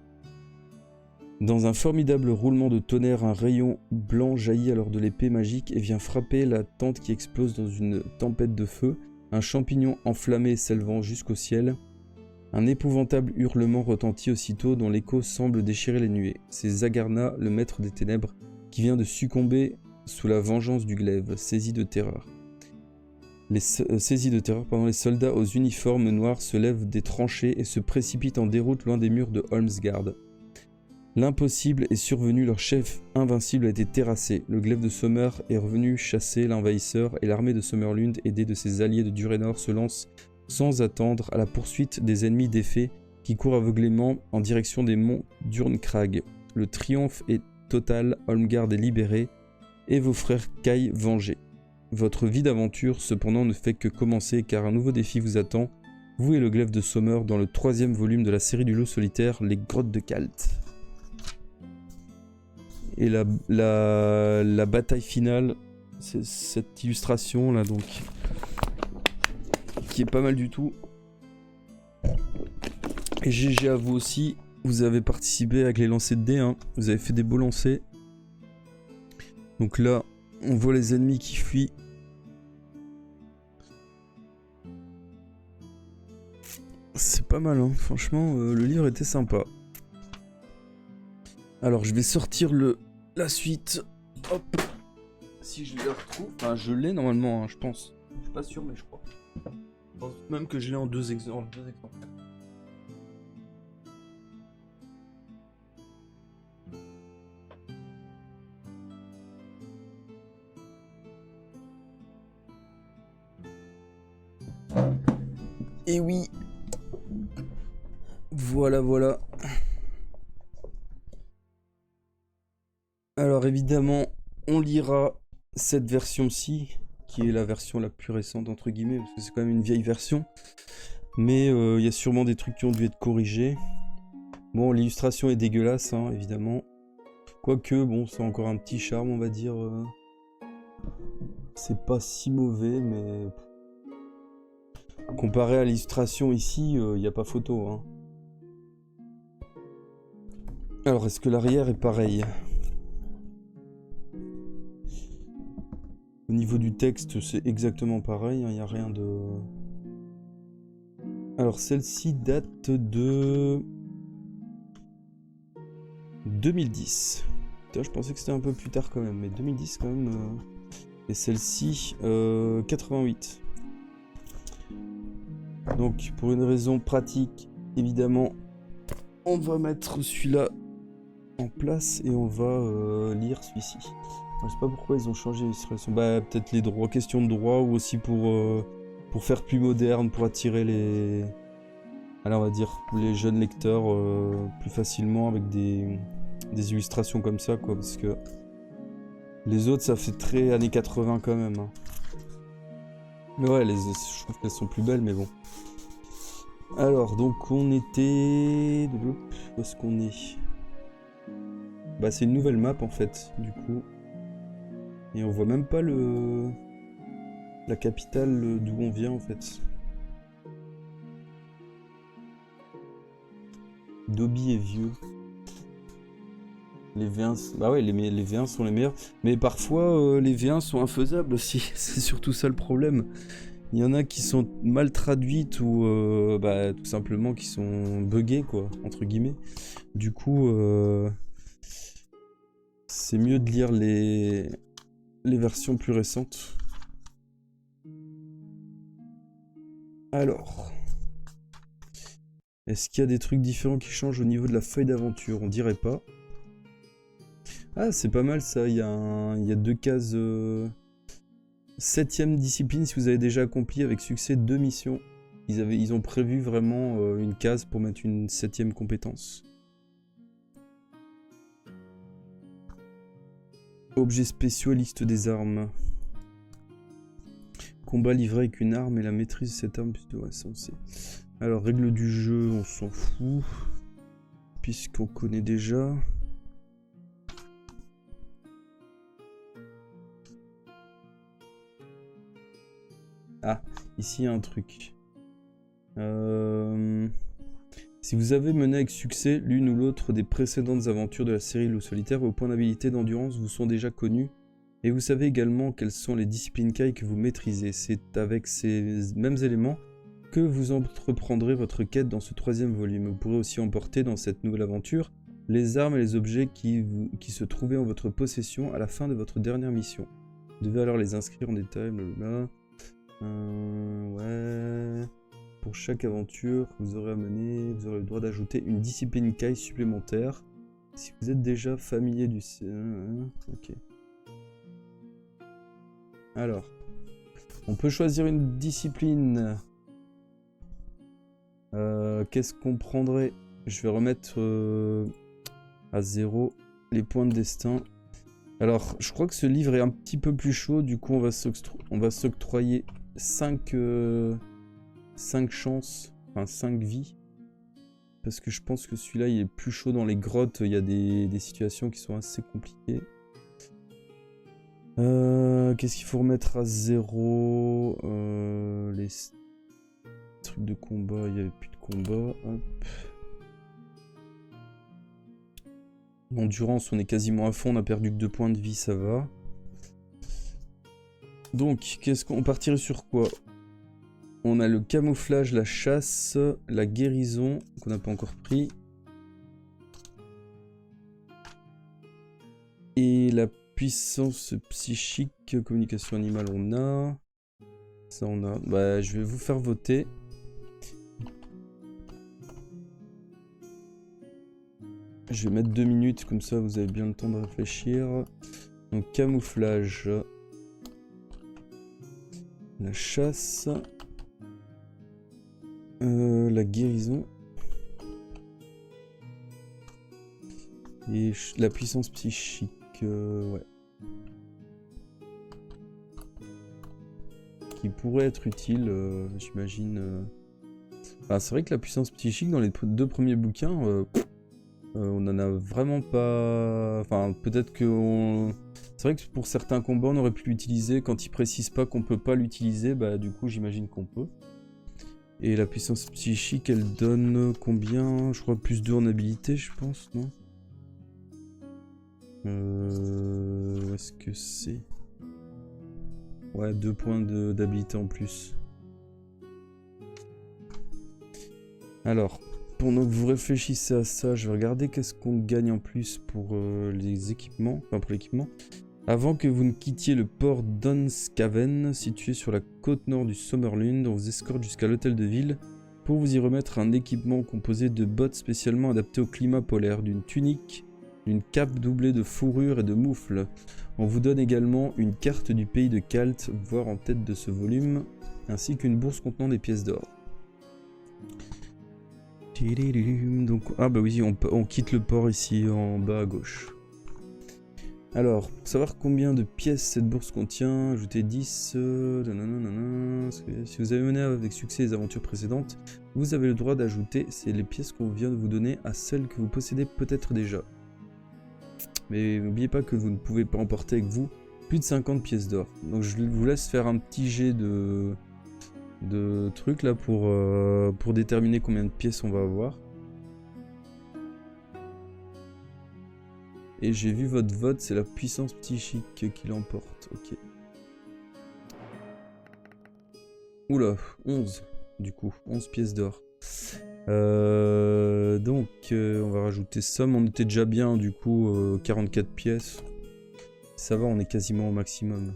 Speaker 1: Dans un formidable roulement de tonnerre, un rayon blanc jaillit alors de l'épée magique et vient frapper la tente qui explose dans une tempête de feu, un champignon enflammé s'élevant jusqu'au ciel. Un épouvantable hurlement retentit aussitôt dont l'écho semble déchirer les nuées. C'est Zagarna, le maître des ténèbres, qui vient de succomber sous la vengeance du glaive, saisi de terreur. Les soldats aux uniformes noirs se lèvent des tranchées et se précipitent en déroute loin des murs de Holmsgard. L'impossible est survenu, leur chef invincible a été terrassé. Le glaive de Sommer est revenu chasser l'envahisseur et l'armée de Sommerlund, aidée de ses alliés de Durénor, se lance sans attendre à la poursuite des ennemis défaits qui courent aveuglément en direction des monts Durnkrag. Le triomphe est total, Holmgard est libéré et vos frères Kai vengés. Votre vie d'aventure cependant ne fait que commencer car un nouveau défi vous attend, vous et le glaive de Sommer dans le 3e volume de la série du lot solitaire, Les Grottes de Kalt. Et la bataille finale, c'est cette illustration là donc, qui est pas mal du tout. Et GG à vous aussi, vous avez participé avec les lancers de dés, hein. Vous avez fait des beaux lancers. Donc là, on voit les ennemis qui fuient. C'est pas mal, hein. Franchement, le livre était sympa. Alors, je vais sortir la suite. Hop. Si je la retrouve. Enfin, je l'ai normalement, hein, je pense. Je suis pas sûr, mais je crois. Je pense même que je l'ai en deux exemplaires. Et oui. Voilà. Alors évidemment, on lira cette version-ci, qui est la version la plus récente entre guillemets, parce que c'est quand même une vieille version. Mais il y a sûrement des trucs qui ont dû être corrigés. Bon, l'illustration est dégueulasse, hein, évidemment. Quoique, bon, c'est encore un petit charme, on va dire. C'est pas si mauvais, mais... Comparé à l'illustration ici, il n'y a pas photo, hein. Alors, est-ce que l'arrière est pareil ? Au niveau du texte, c'est exactement pareil, il n'y a rien de... Alors, celle-ci date de... 2010. Putain, je pensais que c'était un peu plus tard quand même, mais 2010 quand même... Et celle-ci, 88. Donc, pour une raison pratique, évidemment, on va mettre celui-là en place et on va lire celui-ci. Je sais pas pourquoi ils ont changé l'illustration. Bah, peut-être les droits, question de droit, ou aussi pour pour faire plus moderne, pour attirer les... Alors on va dire les jeunes lecteurs plus facilement avec des illustrations comme ça, quoi, parce que les autres ça fait très années 80 quand même. Hein. Mais ouais, je trouve qu'elles sont plus belles, mais bon. Alors, donc on était... Où est-ce qu'on est? Bah c'est une nouvelle map en fait, du coup. Et on voit même pas la capitale d'où on vient en fait. Dobby est vieux. Les V1... Bah ouais, les V1 sont les meilleurs. Mais parfois, les V1 sont infaisables aussi. C'est surtout ça le problème. Il y en a qui sont mal traduites ou bah, tout simplement qui sont buggées, quoi, entre guillemets. Du coup, c'est mieux de lire les versions plus récentes. Alors... Est-ce qu'il y a des trucs différents qui changent au niveau de la feuille d'aventure? On dirait pas. Ah, c'est pas mal ça, il y a 2 cases... 7ème discipline si vous avez déjà accompli avec succès 2 missions. Ils ont prévu vraiment une case pour mettre une 7ème compétence. Objets spéciaux, liste des armes. Combat livré avec une arme et la maîtrise de cette arme. Ouais, ça on sait. Alors, règles du jeu, on s'en fout. Puisqu'on connaît déjà. Ah, ici il y a un truc. Si vous avez mené avec succès l'une ou l'autre des précédentes aventures de la série Loup Solitaire, vos points d'habilité d'endurance vous sont déjà connus. Et vous savez également quelles sont les disciplines Kai que vous maîtrisez. C'est avec ces mêmes éléments que vous entreprendrez votre quête dans ce 3e volume. Vous pourrez aussi emporter dans cette nouvelle aventure les armes et les objets qui se trouvaient en votre possession à la fin de votre dernière mission. Vous devez alors les inscrire en détail, blablabla. Ouais. Pour chaque aventure que vous aurez à mener, vous aurez le droit d'ajouter une discipline Kai supplémentaire. Si vous êtes déjà familier du... Ok. Alors. On peut choisir une discipline. Qu'est-ce qu'on prendrait? Je vais remettre à 0 les points de destin. Alors, je crois que ce livre est un petit peu plus chaud. Du coup, on va s'octroyer 5 chances, enfin 5 vies. Parce que je pense que celui-là, il est plus chaud dans les grottes. Il y a des situations qui sont assez compliquées. Qu'est-ce qu'il faut remettre à 0? Les trucs de combat, il n'y avait plus de combat. Hop. L'endurance, on est quasiment à fond. On a perdu que 2 points de vie, ça va. Donc, qu'est-ce qu'on partirait sur quoi? On a le camouflage, la chasse, la guérison, qu'on n'a pas encore pris. Et la puissance psychique, communication animale, on a. Ça, on a. Bah, je vais vous faire voter. Je vais mettre 2 minutes, comme ça vous avez bien le temps de réfléchir. Donc, camouflage. La chasse. La guérison. Et la puissance psychique. Ouais. Qui pourrait être utile, j'imagine. Enfin, c'est vrai que la puissance psychique, dans les 2 premiers bouquins, on en a vraiment pas... Enfin, peut-être que... C'est vrai que pour certains combats, on aurait pu l'utiliser. Quand ils précisent pas qu'on peut pas l'utiliser, bah du coup, j'imagine qu'on peut. Et la puissance psychique, elle donne combien? Je crois plus 2 en habilité, je pense, non? Où est-ce que c'est? Ouais, 2 points d'habilité en plus. Alors, pendant que vous réfléchissez à ça, je vais regarder qu'est-ce qu'on gagne en plus pour les équipements. Enfin, pour l'équipement. Avant que vous ne quittiez le port d'Unscaven, situé sur la côte nord du Summerlund, on vous escorte jusqu'à l'hôtel de ville pour vous y remettre un équipement composé de bottes spécialement adaptées au climat polaire, d'une tunique, d'une cape doublée de fourrure et de moufles. On vous donne également une carte du pays de Kalt, voire en tête de ce volume, ainsi qu'une bourse contenant des pièces d'or. Donc, ah bah oui, on quitte le port ici en bas à gauche. Alors, pour savoir combien de pièces cette bourse contient, ajoutez 10... Si vous avez mené avec succès les aventures précédentes, vous avez le droit d'ajouter les pièces qu'on vient de vous donner à celles que vous possédez peut-être déjà. Mais n'oubliez pas que vous ne pouvez pas emporter avec vous plus de 50 pièces d'or. Donc je vous laisse faire un petit jet de trucs là pour déterminer combien de pièces on va avoir. Et j'ai vu votre vote, c'est la puissance psychique qui l'emporte. Ok. Oula, 11 du coup, 11 pièces d'or. Donc on va rajouter somme, on était déjà bien du coup 44 pièces. Ça va, on est quasiment au maximum.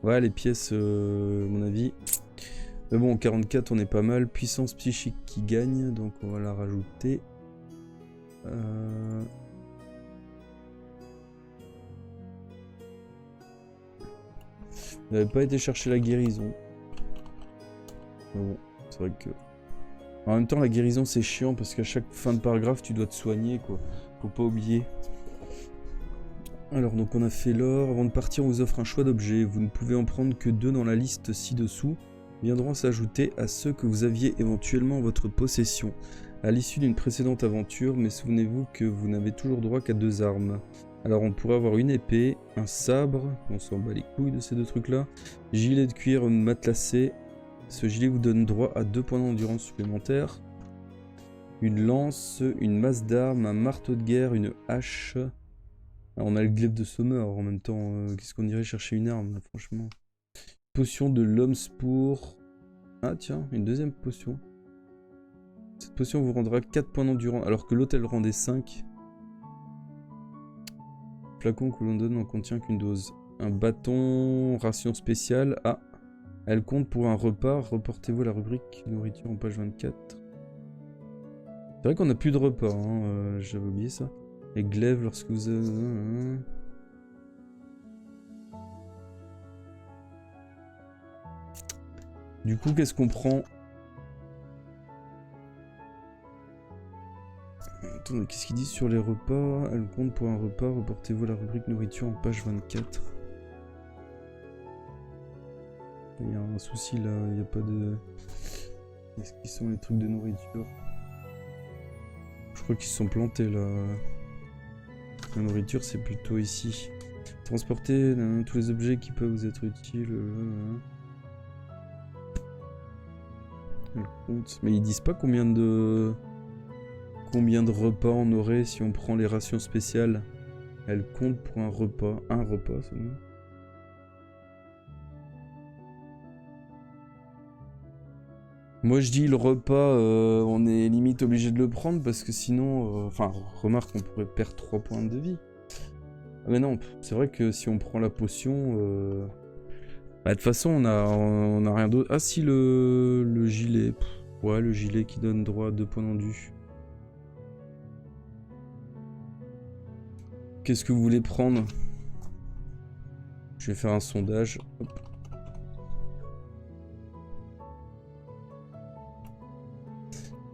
Speaker 1: Ouais, les pièces, à mon avis. Mais bon, 44, on est pas mal. Puissance psychique qui gagne, donc on va la rajouter. Vous n'avez pas été chercher la guérison. Mais bon, c'est vrai que... En même temps, la guérison, c'est chiant parce qu'à chaque fin de paragraphe, tu dois te soigner, quoi. Faut pas oublier. Alors, donc on a fait l'or. Avant de partir, on vous offre un choix d'objets. Vous ne pouvez en prendre que 2 dans la liste ci-dessous. Viendront s'ajouter à ceux que vous aviez éventuellement en votre possession à l'issue d'une précédente aventure, mais souvenez-vous que vous n'avez toujours droit qu'à 2 armes. Alors on pourrait avoir une épée, un sabre, on s'en bat les couilles de ces 2 trucs là, gilet de cuir matelassé, ce gilet vous donne droit à 2 points d'endurance supplémentaires, une lance, une masse d'armes, un marteau de guerre, une hache. Alors, on a le glaive de sommeur en même temps, qu'est-ce qu'on irait chercher une arme là, franchement. Potion de l'homme spour. Ah tiens, une deuxième potion. Cette potion vous rendra 4 points d'endurance, alors que l'autre elle rendait 5. Flacon que l'on donne n'en contient qu'une dose. Un bâton, ration spéciale. Ah, elle compte pour un repas. Reportez-vous à la rubrique nourriture en page 24. C'est vrai qu'on n'a plus de repas, hein, j'avais oublié ça. Et glaive lorsque vous avez... Du coup, qu'est-ce qu'on prend? Attends, qu'est-ce qu'ils disent sur les repas? Elle compte pour un repas, reportez-vous à la rubrique nourriture en page 24. Il y a un souci là, il n'y a pas de... Qu'est-ce qui sont les trucs de nourriture? Je crois qu'ils se sont plantés là. La nourriture c'est plutôt ici. Transporter tous les objets qui peuvent vous être utiles. Mais ils disent pas combien de repas on aurait si on prend les rations spéciales. Elle compte pour un repas seulement. Moi je dis le repas, on est limite obligé de le prendre parce que sinon, enfin remarque on pourrait perdre 3 points de vie. Ah mais non, c'est vrai que si on prend la potion, bah, de toute façon on a rien d'autre. Ah si le gilet, ouais le gilet qui donne droit à 2 points d'endu. Qu'est-ce que vous voulez prendre? Je vais faire un sondage. Hop.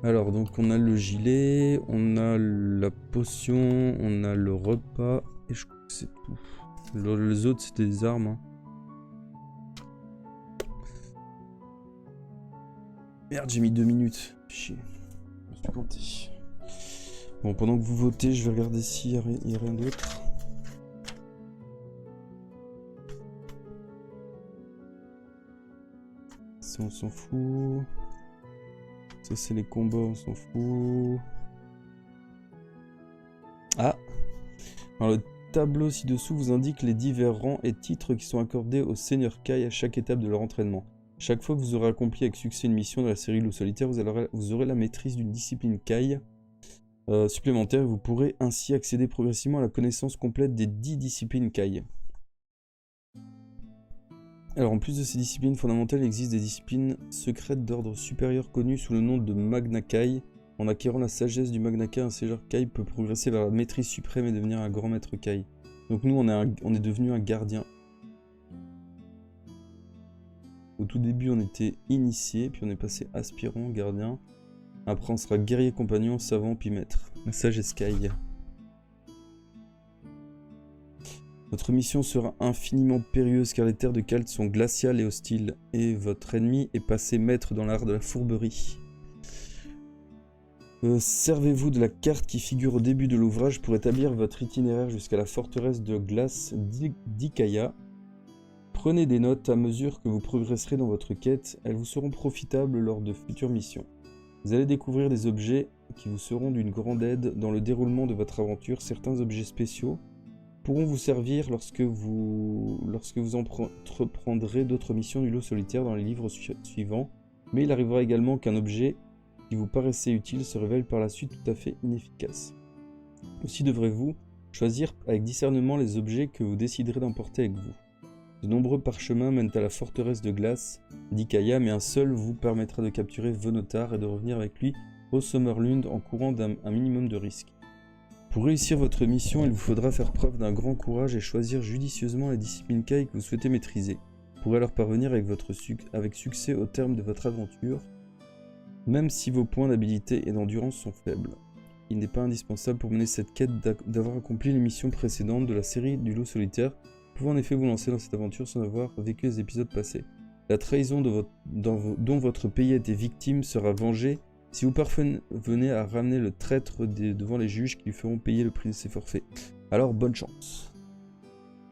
Speaker 1: Alors donc on a le gilet, on a la potion, on a le repas et je crois que c'est tout. Les autres c'était des armes. Hein. Merde, j'ai mis 2 minutes. Chier. Je me suis planté. Bon, pendant que vous votez, je vais regarder s'il y a rien d'autre. Ça, on s'en fout. Ça, c'est les combats, on s'en fout. Ah! Alors, le tableau ci-dessous vous indique les divers rangs et titres qui sont accordés aux seigneurs Kai à chaque étape de leur entraînement. Chaque fois que vous aurez accompli avec succès une mission dans la série Loup Solitaire, vous aurez la maîtrise d'une discipline Kai supplémentaire et vous pourrez ainsi accéder progressivement à la connaissance complète des 10 disciplines Kai. Alors en plus de ces disciplines fondamentales, il existe des disciplines secrètes d'ordre supérieur connues sous le nom de Magna Kai. En acquérant la sagesse du Magnaka, un seigneur Kai peut progresser vers la maîtrise suprême et devenir un grand maître Kai. Donc nous, on est devenu un gardien. Au tout début, on était initié, puis on est passé aspirant, gardien. Après, on sera guerrier compagnon, savant, puis maître. La sagesse Kai. Votre mission sera infiniment périlleuse car les terres de Kalt sont glaciales et hostiles, et votre ennemi est passé maître dans l'art de la fourberie. Servez-vous de la carte qui figure au début de l'ouvrage pour établir votre itinéraire jusqu'à la forteresse de glace d'Ikaya. Prenez des notes à mesure que vous progresserez dans votre quête, elles vous seront profitables lors de futures missions. Vous allez découvrir des objets qui vous seront d'une grande aide dans le déroulement de votre aventure. Certains objets spéciaux pourront vous servir lorsque vous entreprendrez d'autres missions du lot solitaire dans les livres suivants, mais il arrivera également qu'un objet qui vous paraissait utile se révèle par la suite tout à fait inefficace. Aussi devrez-vous choisir avec discernement les objets que vous déciderez d'emporter avec vous. De nombreux parchemins mènent à la forteresse de glace d'Ikaya, mais un seul vous permettra de capturer Vonotar et de revenir avec lui au Sommerlund en courant un minimum de risques. Pour réussir votre mission, il vous faudra faire preuve d'un grand courage et choisir judicieusement les disciplines Kai que vous souhaitez maîtriser. Vous pourrez alors parvenir avec succès au terme de votre aventure, même si vos points d'habilité et d'endurance sont faibles. Il n'est pas indispensable pour mener cette quête d'avoir accompli les missions précédentes de la série du lot solitaire. Vous pouvez en effet vous lancer dans cette aventure sans avoir vécu les épisodes passés. La trahison dont votre pays a été victime sera vengée si vous parvenez à ramener le traître devant les juges qui lui feront payer le prix de ses forfaits. Alors bonne chance.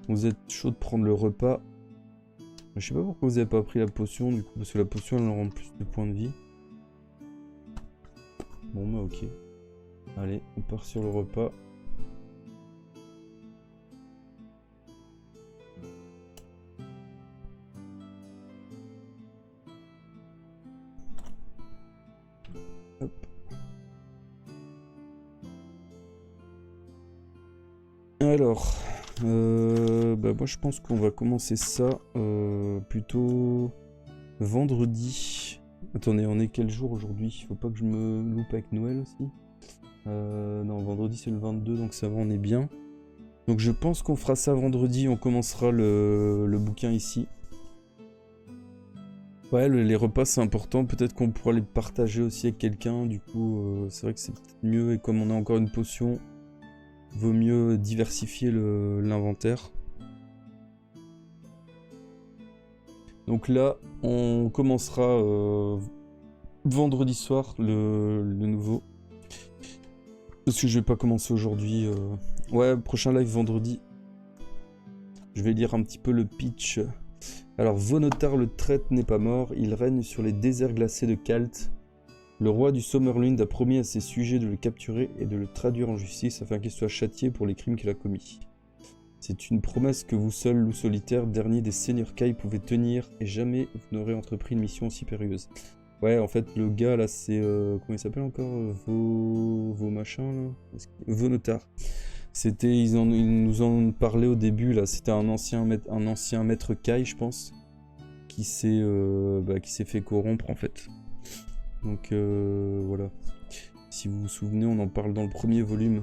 Speaker 1: Vous êtes chaud de prendre le repas. Je sais pas pourquoi vous n'avez pas pris la potion du coup, parce que la potion elle rend plus de points de vie. Bon bah ok. Allez, on part sur le repas. Hop. Alors, moi je pense qu'on va commencer ça plutôt vendredi. Attendez, on est quel jour aujourd'hui? Faut pas que je me loupe avec Noël aussi. Non, vendredi c'est le 22, donc ça va, on est bien. Donc je pense qu'on fera ça vendredi, on commencera le bouquin ici. Ouais, les repas c'est important, peut-être qu'on pourra les partager aussi avec quelqu'un, du coup c'est vrai que c'est peut-être mieux, et comme on a encore une potion, vaut mieux diversifier l'inventaire. Donc là, on commencera vendredi soir le nouveau. Parce que je vais pas commencer aujourd'hui. Ouais, prochain live vendredi. Je vais lire un petit peu le pitch. Alors, Vonotar le traître n'est pas mort. Il règne sur les déserts glacés de Kalt. Le roi du Sommerlund a promis à ses sujets de le capturer et de le traduire en justice afin qu'il soit châtié pour les crimes qu'il a commis. C'est une promesse que vous seul, loup solitaire, dernier des seigneurs Kai, pouvez tenir, et jamais vous n'aurez entrepris une mission aussi périlleuse. Ouais, en fait, le gars là, c'est... comment il s'appelle encore? Vos machins là? Vonotar. C'était... Ils nous en parlaient au début là, c'était un ancien maître Kai, je pense, qui s'est fait corrompre en fait. Donc voilà. Si vous vous souvenez, on en parle dans le premier volume.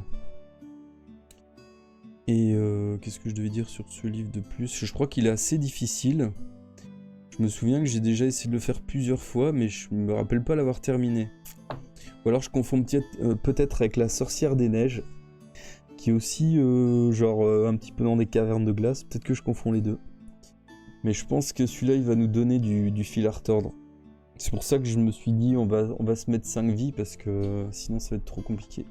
Speaker 1: Et qu'est-ce que je devais dire sur ce livre de plus? Je crois qu'il est assez difficile. Je me souviens que j'ai déjà essayé de le faire plusieurs fois, mais je me rappelle pas l'avoir terminé. Ou alors je confonds peut-être avec la sorcière des neiges, qui est aussi un petit peu dans des cavernes de glace. Peut-être que je confonds les deux. Mais je pense que celui-là, il va nous donner du fil à retordre. C'est pour ça que je me suis dit, on va se mettre 5 vies, parce que sinon ça va être trop compliqué.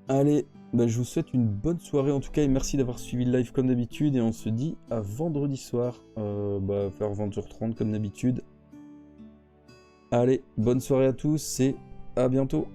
Speaker 1: Allez, je vous souhaite une bonne soirée en tout cas, et merci d'avoir suivi le live comme d'habitude, et on se dit à vendredi soir, vers 20h30 comme d'habitude. Allez, bonne soirée à tous, et à bientôt.